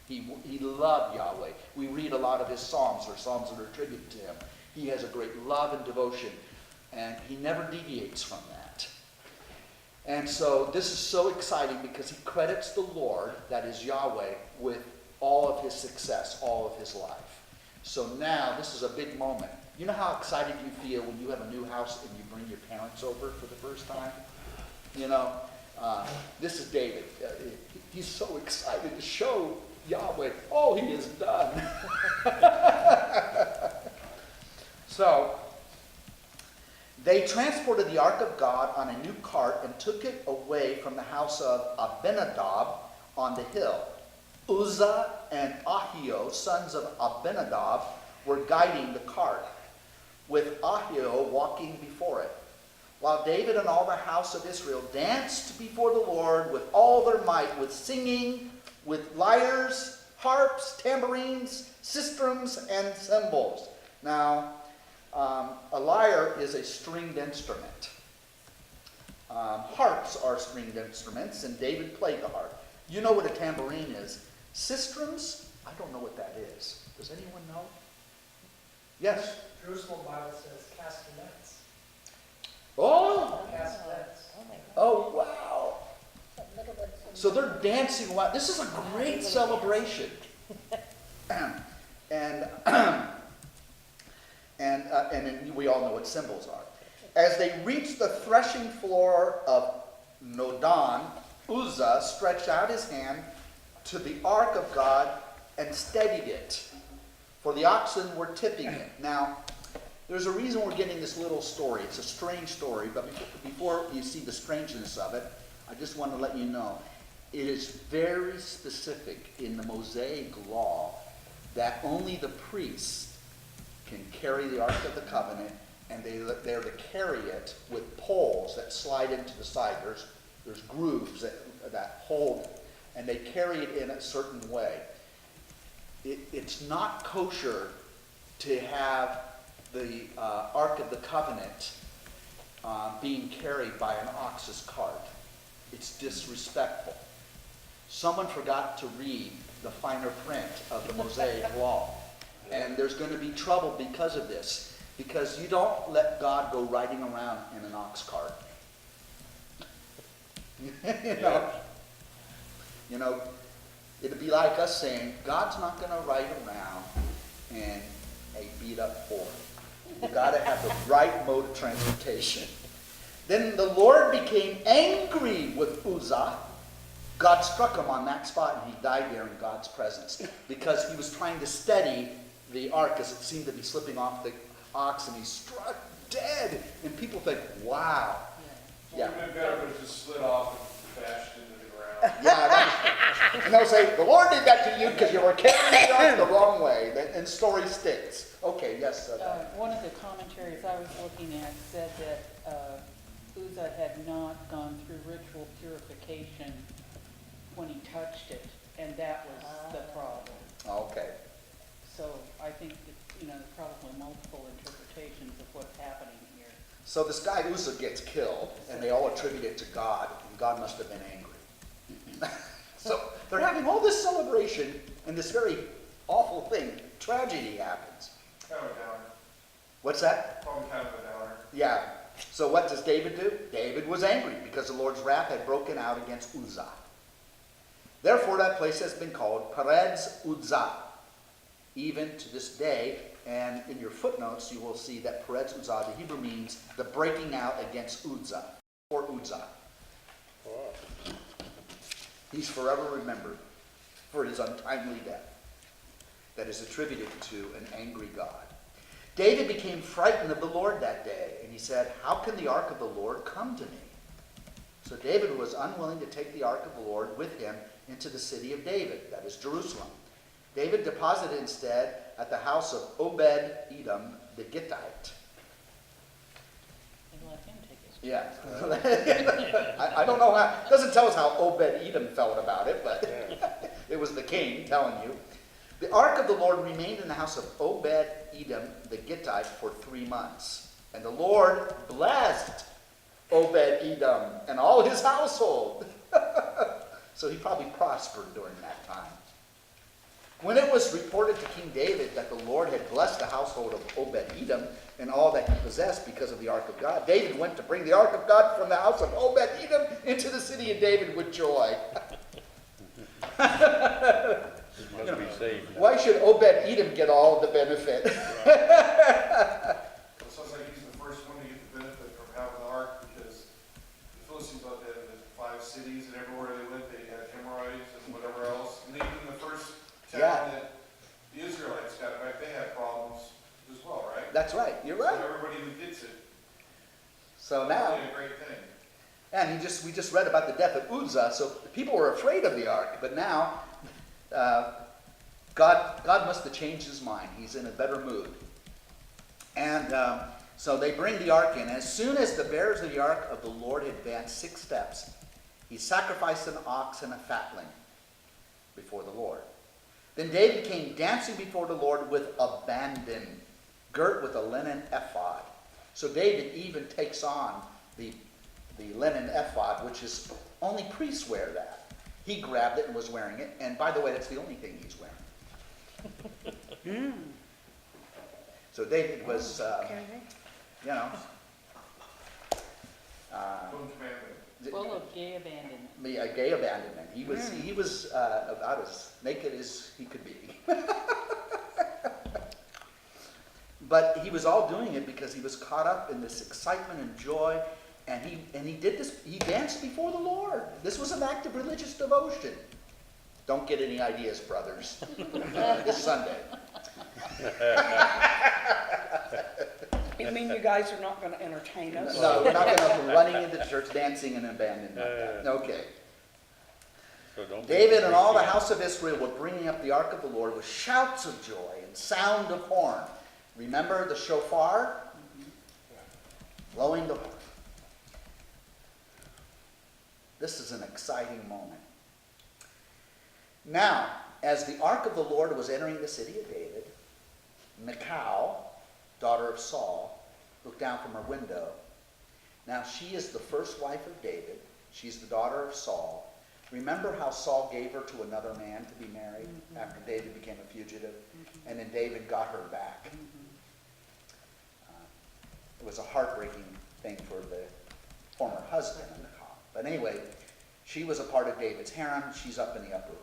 He loved Yahweh. We read a lot of his psalms, or psalms that are attributed to him. He has a great love and devotion, and he never deviates from that. And so this is so exciting because he credits the Lord, that is Yahweh, with all of his success, all of his life. So now this is a big moment. You know how excited you feel when you have a new house and you bring your parents over for the first time? You know, this is David. He's so excited to show Yahweh all he has done. So they transported the Ark of God on a new cart and took it away from the house of Abinadab on the hill. Uzzah and Ahio, sons of Abinadab, were guiding the cart, with Ahio walking before it, while David and all the house of Israel danced before the Lord with all their might, with singing, with lyres, harps, tambourines, sistrums, and cymbals. Now, a lyre is a stringed instrument. Harps are stringed instruments, and David played the harp. You know what a tambourine is. Sistrums? I don't know what that is. Does anyone know? Yes? Jerusalem Bible says castanets. Oh! Castanets. Oh my God. Oh, wow. Some little ones. So they're dancing. This is a great celebration. And then we all know what cymbals are. As they reached the threshing floor of Nodon, Uzzah stretched out his hand to the ark of God and steadied it, for the oxen were tipping it. Now, there's a reason we're getting this little story. It's a strange story, but before you see the strangeness of it, I just want to let you know, it is very specific in the Mosaic law that only the priests can carry the Ark of the Covenant, and they're to carry it with poles that slide into the side. There's grooves that hold it, and they carry it in a certain way. It's not kosher to have the Ark of the Covenant being carried by an ox's cart. It's disrespectful. Someone forgot to read the finer print of the Mosaic law, and there's going to be trouble because of this. Because you don't let God go riding around in an ox cart. You know, it'd be like us saying, God's not going to ride around in a beat-up Ford. You got to have the right mode of transportation. Then the Lord became angry with Uzzah. God struck him on that spot, and he died there in God's presence because he was trying to steady the ark as it seemed to be slipping off the ox, and he struck dead. And people think, wow. It would have been better if it just slid off and bashed into the ground. Yeah, and they'll say, the Lord did that to you because you were carrying the ark the wrong way. And story sticks. Okay, yes. One of the commentaries I was looking at said that Uzzah had not gone through ritual purification when he touched it, and that was the problem. Okay. So I think that, there's probably multiple interpretations of what's happening here. So this guy Uzzah gets killed, and they all attribute it to God, and God must have been angry. So they're having all this celebration, and this very awful thing, tragedy happens. Kind of a downer. What's that? Probably kind of a downer. Yeah. So what does David do? David was angry because the Lord's wrath had broken out against Uzzah. Therefore that place has been called Perez Uzzah, even to this day. And in your footnotes, you will see that Perez Uzzah, the Hebrew means the breaking out against Uzzah, or Uzzah. Wow. He's forever remembered for his untimely death that is attributed to an angry God. David became frightened of the Lord that day, and he said, how can the ark of the Lord come to me? So David was unwilling to take the ark of the Lord with him into the city of David, that is Jerusalem. David deposited instead at the house of Obed-Edom the Gittite. And let him take his. Yeah. I don't know how, it doesn't tell us how Obed-Edom felt about it, but it was the king telling you. The ark of the Lord remained in the house of Obed-Edom the Gittite for 3 months. And the Lord blessed Obed-Edom and all his household. So he probably prospered during that time. When it was reported to King David that the Lord had blessed the household of Obed-Edom and all that he possessed because of the ark of God, David went to bring the ark of God from the house of Obed-Edom into the city of David with joy. Must be saved. Why should Obed-Edom get all the benefit? It sounds like he's the first one to get the benefit from having the ark, because the Philistines out there in the 5 cities, and everywhere they went, they had hemorrhoids and whatever else. And even the first town Yeah. that the Israelites got back, they had problems as well, right? That's right. You're right. So everybody who gets it, So it's now, really a great thing. and we just read about the death of Uzzah, so people were afraid of the ark. But now, God must have changed his mind. He's in a better mood. And so they bring the ark in. As soon as the bearers of the ark of the Lord had advanced 6 steps, he sacrificed an ox and a fatling before the Lord. Then David came dancing before the Lord with abandon, girt with a linen ephod. So David even takes on the linen ephod, which is only priests wear that. He grabbed it and was wearing it. And by the way, that's the only thing he's wearing. So David was, you know, Boom commandment. Full of gay abandonment. a gay abandonment. He was about as naked as he could be. But he was all doing it because he was caught up in this excitement and joy, and he did this. He danced before the Lord. This was an act of religious devotion. Don't get any ideas, brothers. This Sunday. You mean you guys are not going to entertain us? No, we're not going to be running into church dancing and abandonment like that. Okay. So don't be David and all the creepy. house of Israel were bringing up the ark of the Lord with shouts of joy and sound of horn. Remember the shofar? Blowing the horn. This is an exciting moment. Now, as the ark of the Lord was entering the city of David, Michal, daughter of Saul, looked down from her window. Now, she is the first wife of David. She's the daughter of Saul. Remember how Saul gave her to another man to be married after David became a fugitive? And then David got her back. It was a heartbreaking thing for the former husband of Michal. But anyway, she was a part of David's harem. She's up in the upper,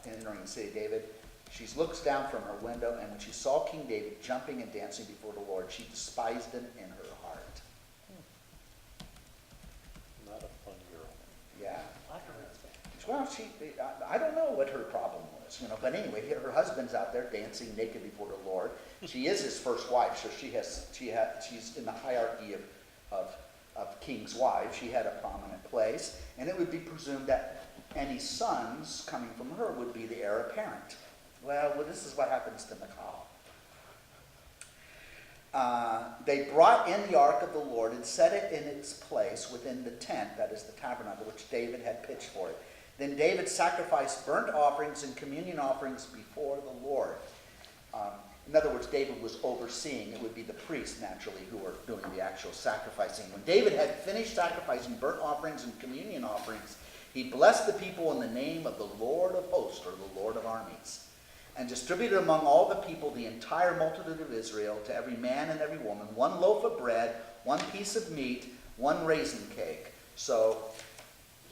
entering the city of David. She looks down from her window, and when she saw King David jumping and dancing before the Lord, she despised him in her heart. Not a fun girl. Yeah. Well, I don't know what her problem was, but anyway, her husband's out there dancing naked before the Lord. She is his first wife, so she's in the hierarchy of king's wives. She had a prominent place, and it would be presumed that any sons coming from her would be the heir apparent. Well, this is what happens to Michal. They brought in the ark of the Lord and set it in its place within the tent, that is the tabernacle, which David had pitched for it. Then David sacrificed burnt offerings and communion offerings before the Lord. In other words, David was overseeing. It would be the priests, naturally, who were doing the actual sacrificing. When David had finished sacrificing burnt offerings and communion offerings, he blessed the people in the name of the Lord of hosts, or the Lord of armies, and distributed among all the people, the entire multitude of Israel, to every man and every woman, 1 loaf of bread, 1 piece of meat, 1 raisin cake. So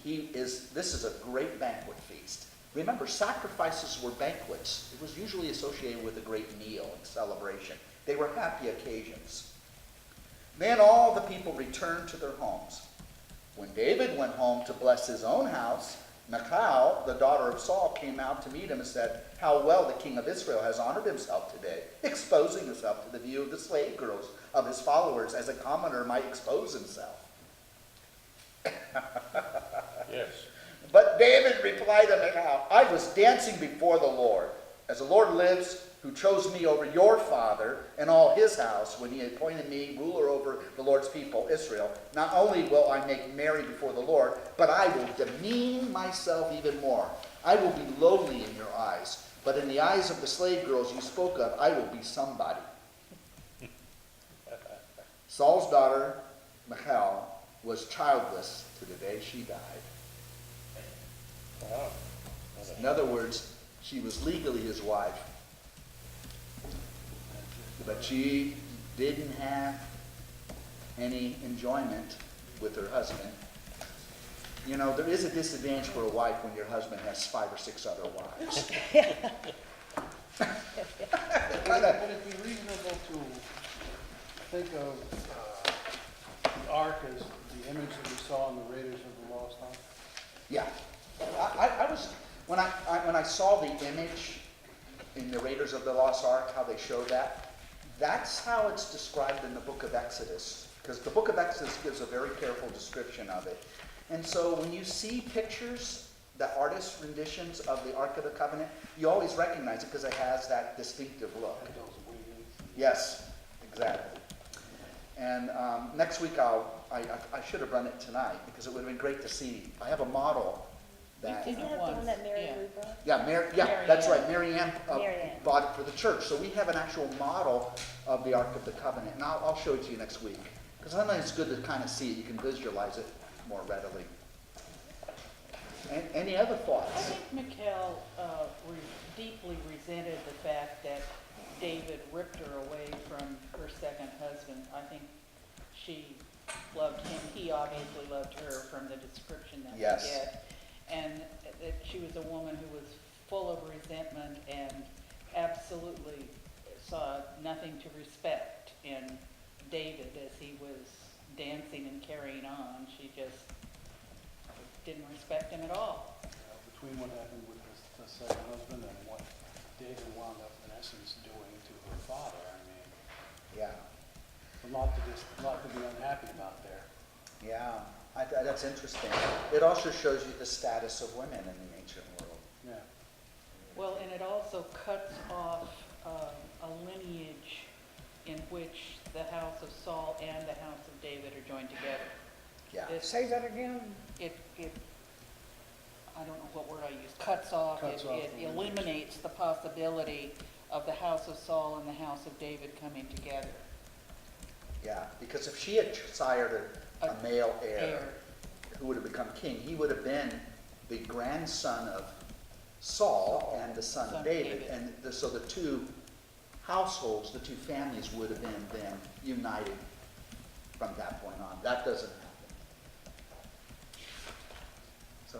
this is a great banquet feast. Remember, sacrifices were banquets. It was usually associated with a great meal and celebration. They were happy occasions. Then all the people returned to their homes. When David went home to bless his own house, Michal, the daughter of Saul, came out to meet him and said, "How well the king of Israel has honored himself today, exposing himself to the view of the slave girls of his followers, as a commoner might expose himself." Yes. But David replied to Michal, "I was dancing before the Lord, as the Lord lives, who chose me over your father and all his house when he appointed me ruler over the Lord's people, Israel. Not only will I make merry before the Lord, but I will demean myself even more. I will be lowly in your eyes, but in the eyes of the slave girls you spoke of, I will be somebody." Saul's daughter, Michal, was childless to the day she died. Wow. In other words, she was legally his wife, but she didn't have any enjoyment with her husband. There is a disadvantage for a wife when your husband has 5 or 6 other wives. Would it be reasonable to think of the ark as the image that we saw in the Raiders of the Lost Ark? Yeah, I was when I saw the image in the Raiders of the Lost Ark, how they showed that. That's how it's described in the book of Exodus, because the book of Exodus gives a very careful description of it. And so when you see pictures, the artist renditions of the Ark of the Covenant, you always recognize it because it has that distinctive look. Yes, exactly. And next week I should have run it tonight because it would have been great to see. I have a model that. We've Isn't seen it that the one once, that Mary yeah. Lou brought? Yeah, Mary that's Ann. right. Mary Ann Mary Ann. bought it for the church. So we have an actual model of the Ark of the Covenant. And I'll show it to you next week. Because sometimes it's good to kind of see it. You can visualize it more readily. Any other I thoughts? think Michal deeply resented the fact that David ripped her away from her second husband. I think she loved him. He obviously loved her from the description that Yes. we get. And that she was a woman who was full of resentment and absolutely saw nothing to respect in David as he was dancing and carrying on. She just didn't respect him at all. Between what happened with the second husband and what David wound up in essence doing to her father, I mean, Yeah. a lot to be unhappy about there. Yeah. That's interesting. It also shows you the status of women in the ancient world. Yeah. Well, and it also cuts off a lineage in which the house of Saul and the house of David are joined together. Yeah. Say that again? It I don't know what word I used, cuts off, Cuts off it the lineage. eliminates the possibility of the house of Saul and the house of David coming together. Yeah. Because if she had sired a male heir who would have become king, he would have been the grandson of Saul and the son of David. And so the two households, the two families would have been then united from that point on. That doesn't happen. So,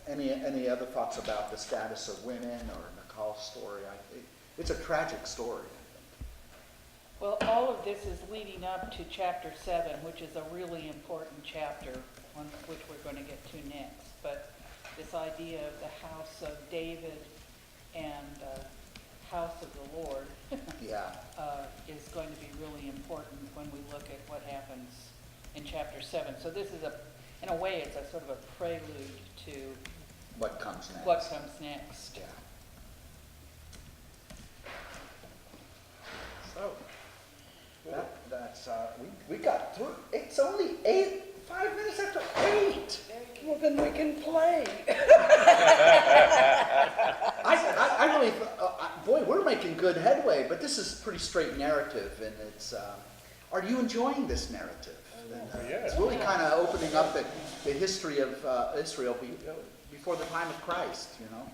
any other thoughts about the status of women or Nicole story? It's a tragic story. Well, all of this is leading up to chapter 7, which is a really important chapter, on which we're going to get to next. But this idea of the house of David and house of the Lord Yeah. is going to be really important when we look at what happens in chapter 7. So this is in a way, it's a sort of a prelude to What comes next? what comes next. Yeah. So, that's, we got through, it's only 5 minutes after 8. Well, then we can play. I really, boy, we're making good headway, but this is pretty straight narrative, and it's, are you enjoying this narrative? And, Yeah. It's really kind of opening up the history of Israel before the time of Christ, you know?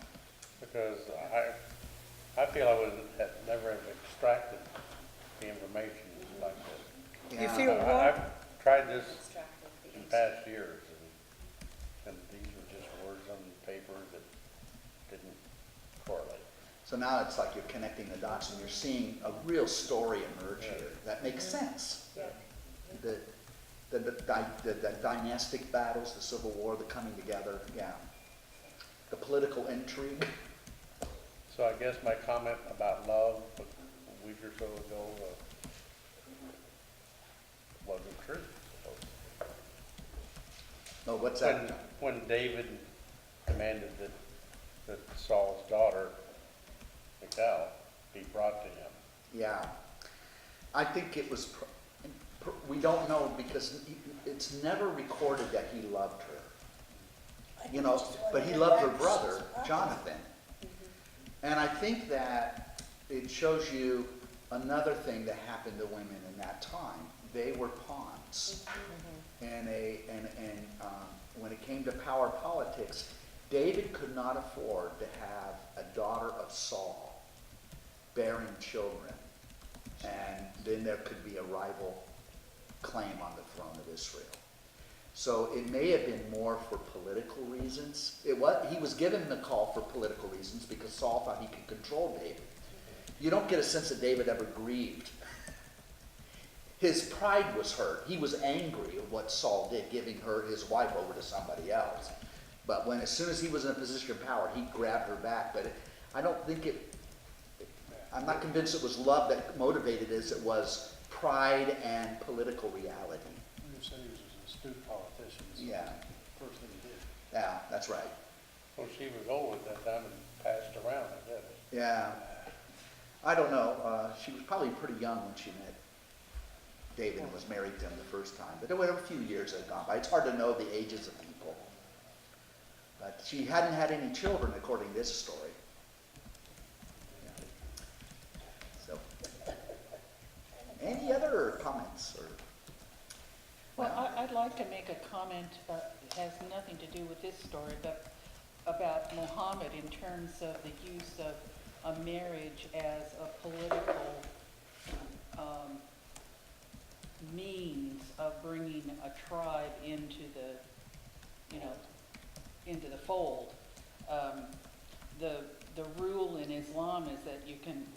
Because I feel I would have never have extracted the information like this. You Yeah. feel what? I've tried this in past years, and these were just words on paper that didn't correlate. So now it's like you're connecting the dots and you're seeing a real story emerge here that makes sense. The dynastic battles, the Civil War, the coming together, yeah. The political intrigue. So I guess my comment about love a week or so ago wasn't true. Oh, what's that? When David commanded that Saul's daughter, Michal, be brought to him. Yeah. I think it was, we don't know because it's never recorded that he loved her. I You know, just but he wondered loved her why brother, she's Jonathan. And I think that it shows you another thing that happened to women in that time. They were pawns. And when it came to power politics, David could not afford to have a daughter of Saul bearing children. And then there could be a rival claim on the throne of Israel. So it may have been more for political reasons. He was given the call for political reasons because Saul thought he could control David. You don't get a sense that David ever grieved. His pride was hurt. He was angry at what Saul did, giving his wife over to somebody else. But as soon as he was in a position of power, he grabbed her back. But I don't think I'm not convinced it was love that motivated it. It was pride and political reality. You said he was an astute politician. So Yeah. First thing he did. Yeah, that's right. Well, she was old at that time and passed around, I guess. Yeah. I don't know. She was probably pretty young when she met David and was married to him the first time. But there were a few years that had gone by. It's hard to know the ages of people. But she hadn't had any children, according to this story. Yeah. So, any other comments? Well, I'd like to make a comment that has nothing to do with this story, but about Muhammad in terms of the use of a marriage as a political means of bringing a tribe into the fold. The rule in Islam is that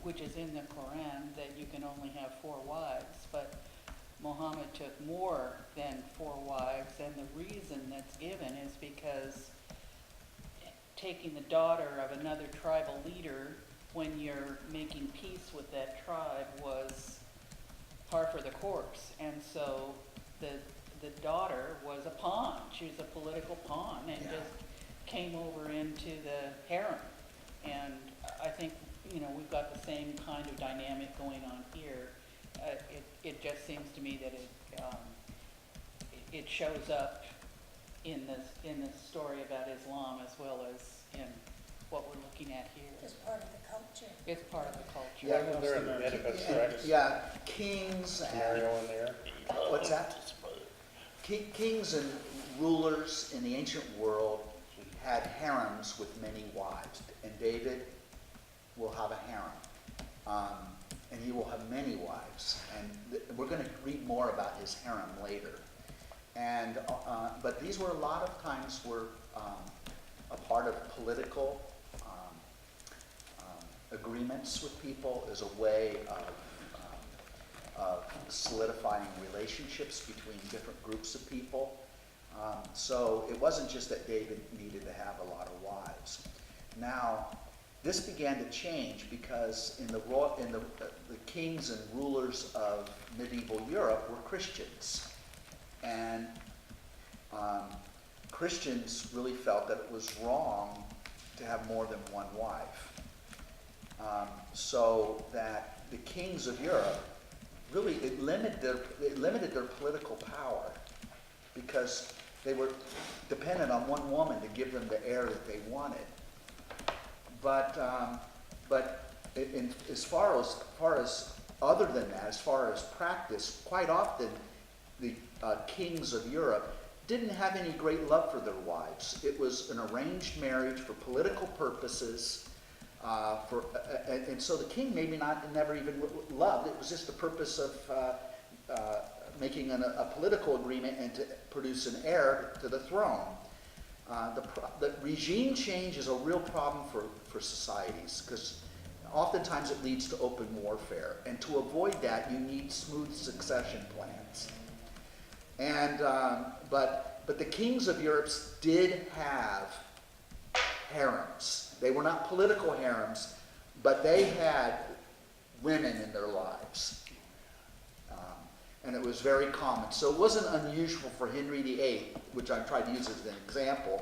which is in the Quran, that you can only have 4 wives, but Muhammad took more than 4 wives, and the reason that's given is because taking the daughter of another tribal leader when you're making peace with that tribe was par for the course. And so the daughter was a pawn. She was a political pawn and just came over into the harem. And I think, we've got the same kind of dynamic going on here. It just seems to me that it shows up in this story about Islam as well as in what we're looking at here. It's part of the culture. It's part of the culture. Yeah. Wasn't there a Leviticus Rex Yeah, kings and... scenario in there? What's that? Kings and rulers in the ancient world had harems with many wives, and David will have a harem, and he will have many wives. And we're going to read more about his harem later. And, but these were a lot of times were a part of political agreements with people as a way of solidifying relationships between different groups of people. So it wasn't just that David needed to have a lot of wives. Now, this began to change because the kings and rulers of medieval Europe were Christians. And Christians really felt that it was wrong to have more than one wife. So that the kings of Europe really, it limited their political power because they were dependent on one woman to give them the heir that they wanted. But as far as other than that, as far as practice, quite often the kings of Europe didn't have any great love for their wives. It was an arranged marriage for political purposes. And so the king maybe never even loved. It was just the purpose of making a political agreement and to produce an heir to the throne. The regime change is a real problem for societies because oftentimes it leads to open warfare. And to avoid that, you need smooth succession plans. And but the kings of Europe did have harems. They were not political harems, but they had women in their lives. And it was very common. So it wasn't unusual for Henry VIII, which I tried to use as an example,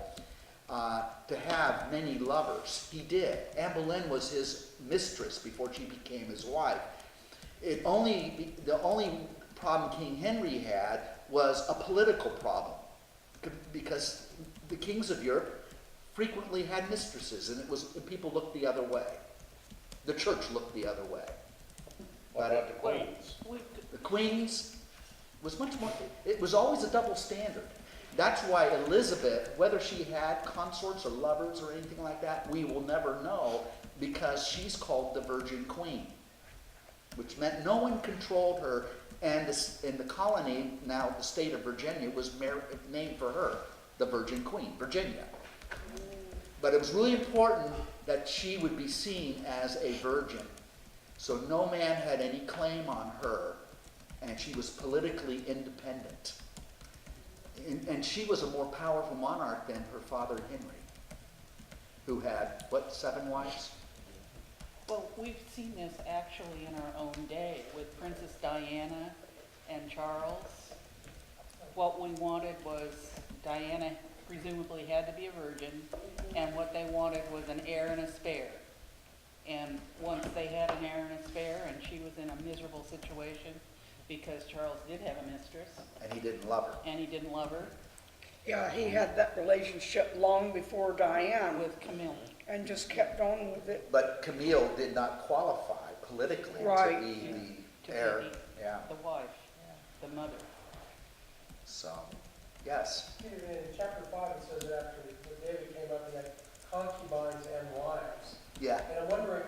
to have many lovers. He did. Anne Boleyn was his mistress before she became his wife. The only problem King Henry had was a political problem, because the kings of Europe frequently had mistresses, and people looked the other way. The church looked the other way. What about the queens? The queens was much more, it was always a double standard. That's why Elizabeth, whether she had consorts or lovers or anything like that, we will never know, because she's called the Virgin Queen, which meant no one controlled her, and in the colony, now the state of Virginia, was named for her, the Virgin Queen, Virginia. But it was really important that she would be seen as a virgin. So no man had any claim on her, and she was politically independent. And she was a more powerful monarch than her father Henry, who had, 7 wives? Well, we've seen this actually in our own day with Princess Diana and Charles. What we wanted was Diana presumably had to be a virgin, and what they wanted was an heir and a spare. And once they had an heir and a spare, and she was in a miserable situation because Charles did have a mistress. And he didn't love her. And he didn't love her. Yeah, he had that relationship long before Diane With Camilla. and just kept on with it. But Camille did not qualify politically Right. to be To the heir. be Yeah. the wife, the mother. So, yes. Peter, in chapter 5, it says that after David came up, he had concubines and wives. Yeah. And I'm wondering,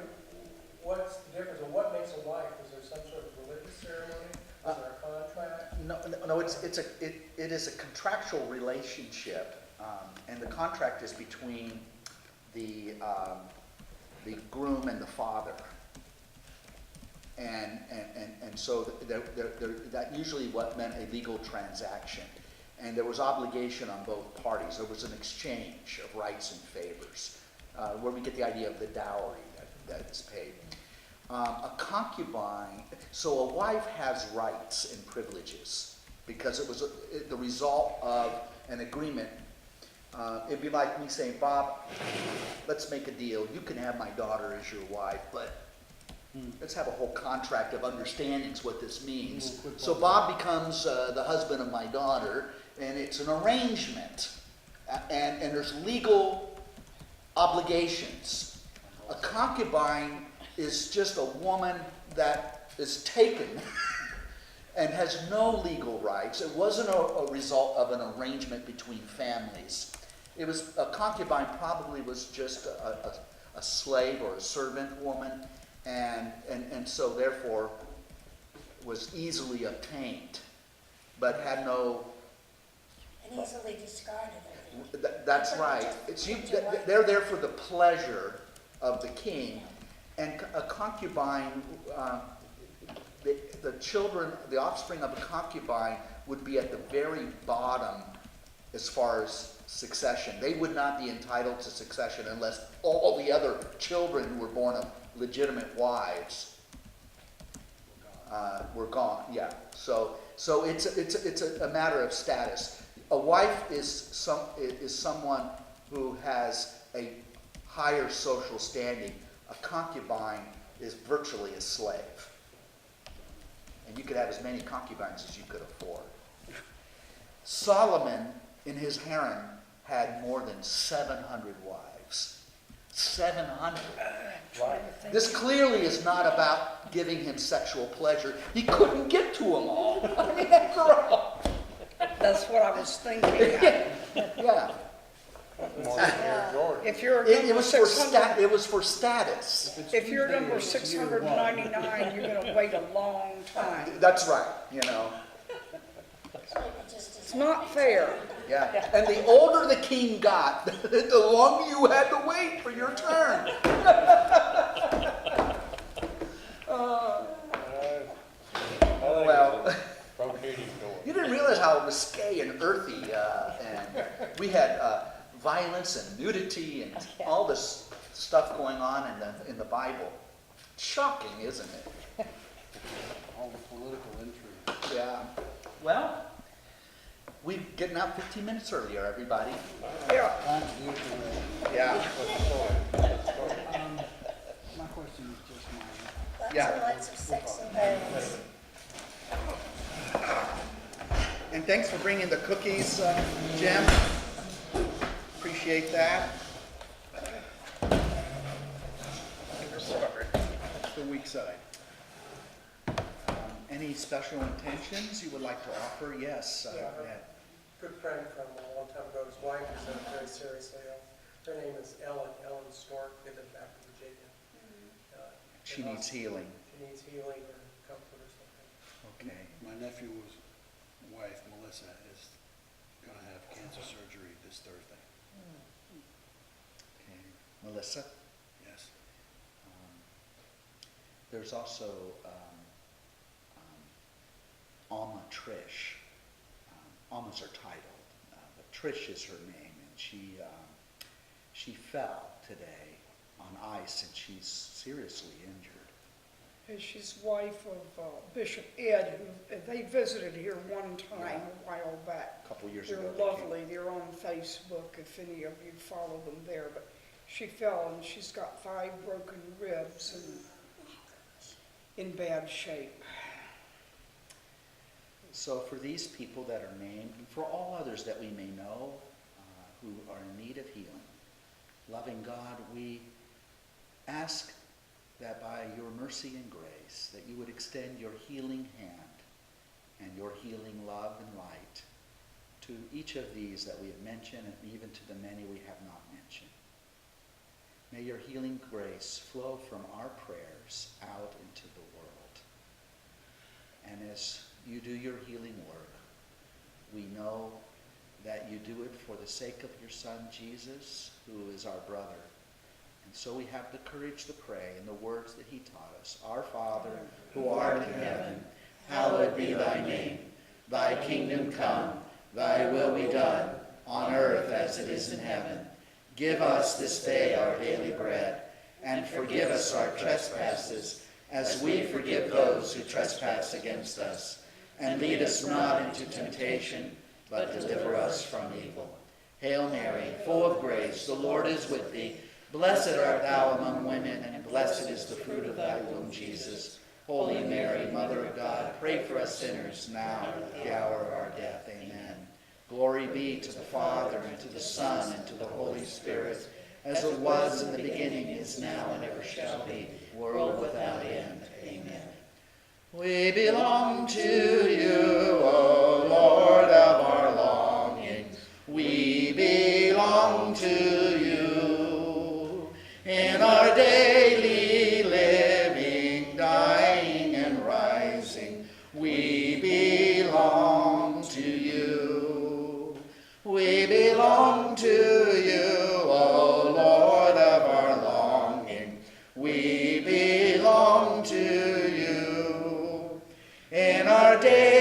what's the difference, or what makes a wife? Is there some sort of religious ceremony? Is there a contract? No, it is a contractual relationship, and the contract is between the groom and the father. And so that usually what meant a legal transaction. And there was obligation on both parties. There was an exchange of rights and favors, where we get the idea of the dowry that is paid. A concubine, so a wife has rights and privileges because it was the result of an agreement. It'd be like me saying, Bob, let's make a deal. You can have my daughter as your wife, but let's have a whole contract of understandings what this means. So Bob becomes the husband of my daughter, and it's an arrangement. And there's legal obligations. A concubine is just a woman that is taken and has no legal rights. It wasn't a result of an arrangement between families. It was, a concubine probably was just a slave or a servant woman, and so therefore was easily obtained, but had no, And easily discarded, I think. that's right. They're there for the pleasure of the king, and a concubine, the children, the offspring of a concubine would be at the very bottom as far as succession. They would not be entitled to succession unless all the other children who were born of legitimate wives were gone. Yeah. So it's a matter of status. A wife is someone who has a higher social standing. A concubine is virtually a slave. And you could have as many concubines as you could afford. Solomon, in his harem, had more than 700 wives. 700. This clearly is not about giving him sexual pleasure. He couldn't get to them all. I mean, after all. That's what I was thinking. Yeah. More than Air Jordan. If you're It number was for 600, it was for status. if you're number 699, you're gonna wait a long time. That's right, you know. So it just It's not fair. Yeah. And the older the king got, the longer you had to wait for your turn. Well, Rotating door. you didn't realize how risque and earthy, and we had violence and nudity and all this stuff going on in the Bible. Shocking, isn't it? All the political intrigue. Yeah. Well, we're getting out 15 minutes earlier, everybody. Yeah. Time to do it the way. Yeah. My question is just mine. lots Yeah. and lots of sex and violence. And thanks for bringing the cookies, Jim. Appreciate that. That's the weak side. Any special intentions you would like to offer? Yes. Yeah. Ed. Good friend from a long time ago, his wife is very seriously ill. Her name is Ellen Stork, they live back in Virginia. She needs healing. She needs healing or comfort or something. Okay. My nephew's wife, Melissa, is gonna have cancer surgery this Thursday. Okay. Melissa? Yes. There's also Alma Trish. Almas are titled, but Trish is her name, and she fell today on ice, and she's seriously injured. And she's wife of Bishop Ed, who, they visited here one time a while back. A couple years They're ago. lovely, they're on Facebook if any of you follow them there, but she fell and she's got 5 broken ribs and in bad shape. So for these people that are named, and for all others that we may know who are in need of healing, loving God, we ask that by your mercy and grace, that you would extend your healing hand and your healing love and light to each of these that we have mentioned, and even to the many we have not mentioned. May your healing grace flow from our prayers out into the world. And as you do your healing work, we know that you do it for the sake of your Son, Jesus, who is our brother. And so we have the courage to pray in the words that he taught us. Our Father, who art in heaven, hallowed be thy name. Thy kingdom come, thy will be done, on earth as it is in heaven. Give us this day our daily bread, and forgive us our trespasses, as we forgive those who trespass against us. And lead us not into temptation, but deliver us from evil. Hail Mary, full of grace, the Lord is with thee. Blessed art thou among women, and blessed is the fruit of thy womb, Jesus. Holy Mary, Mother of God, pray for us sinners, now and at the hour of our death. Amen. Glory be to the Father, and to the Son, and to the Holy Spirit, as it was in the beginning, is now, and ever shall be, world without end. Amen. We belong to you, O Lord of our longing. We belong to you in our daily living, dying and rising. home to you. In our day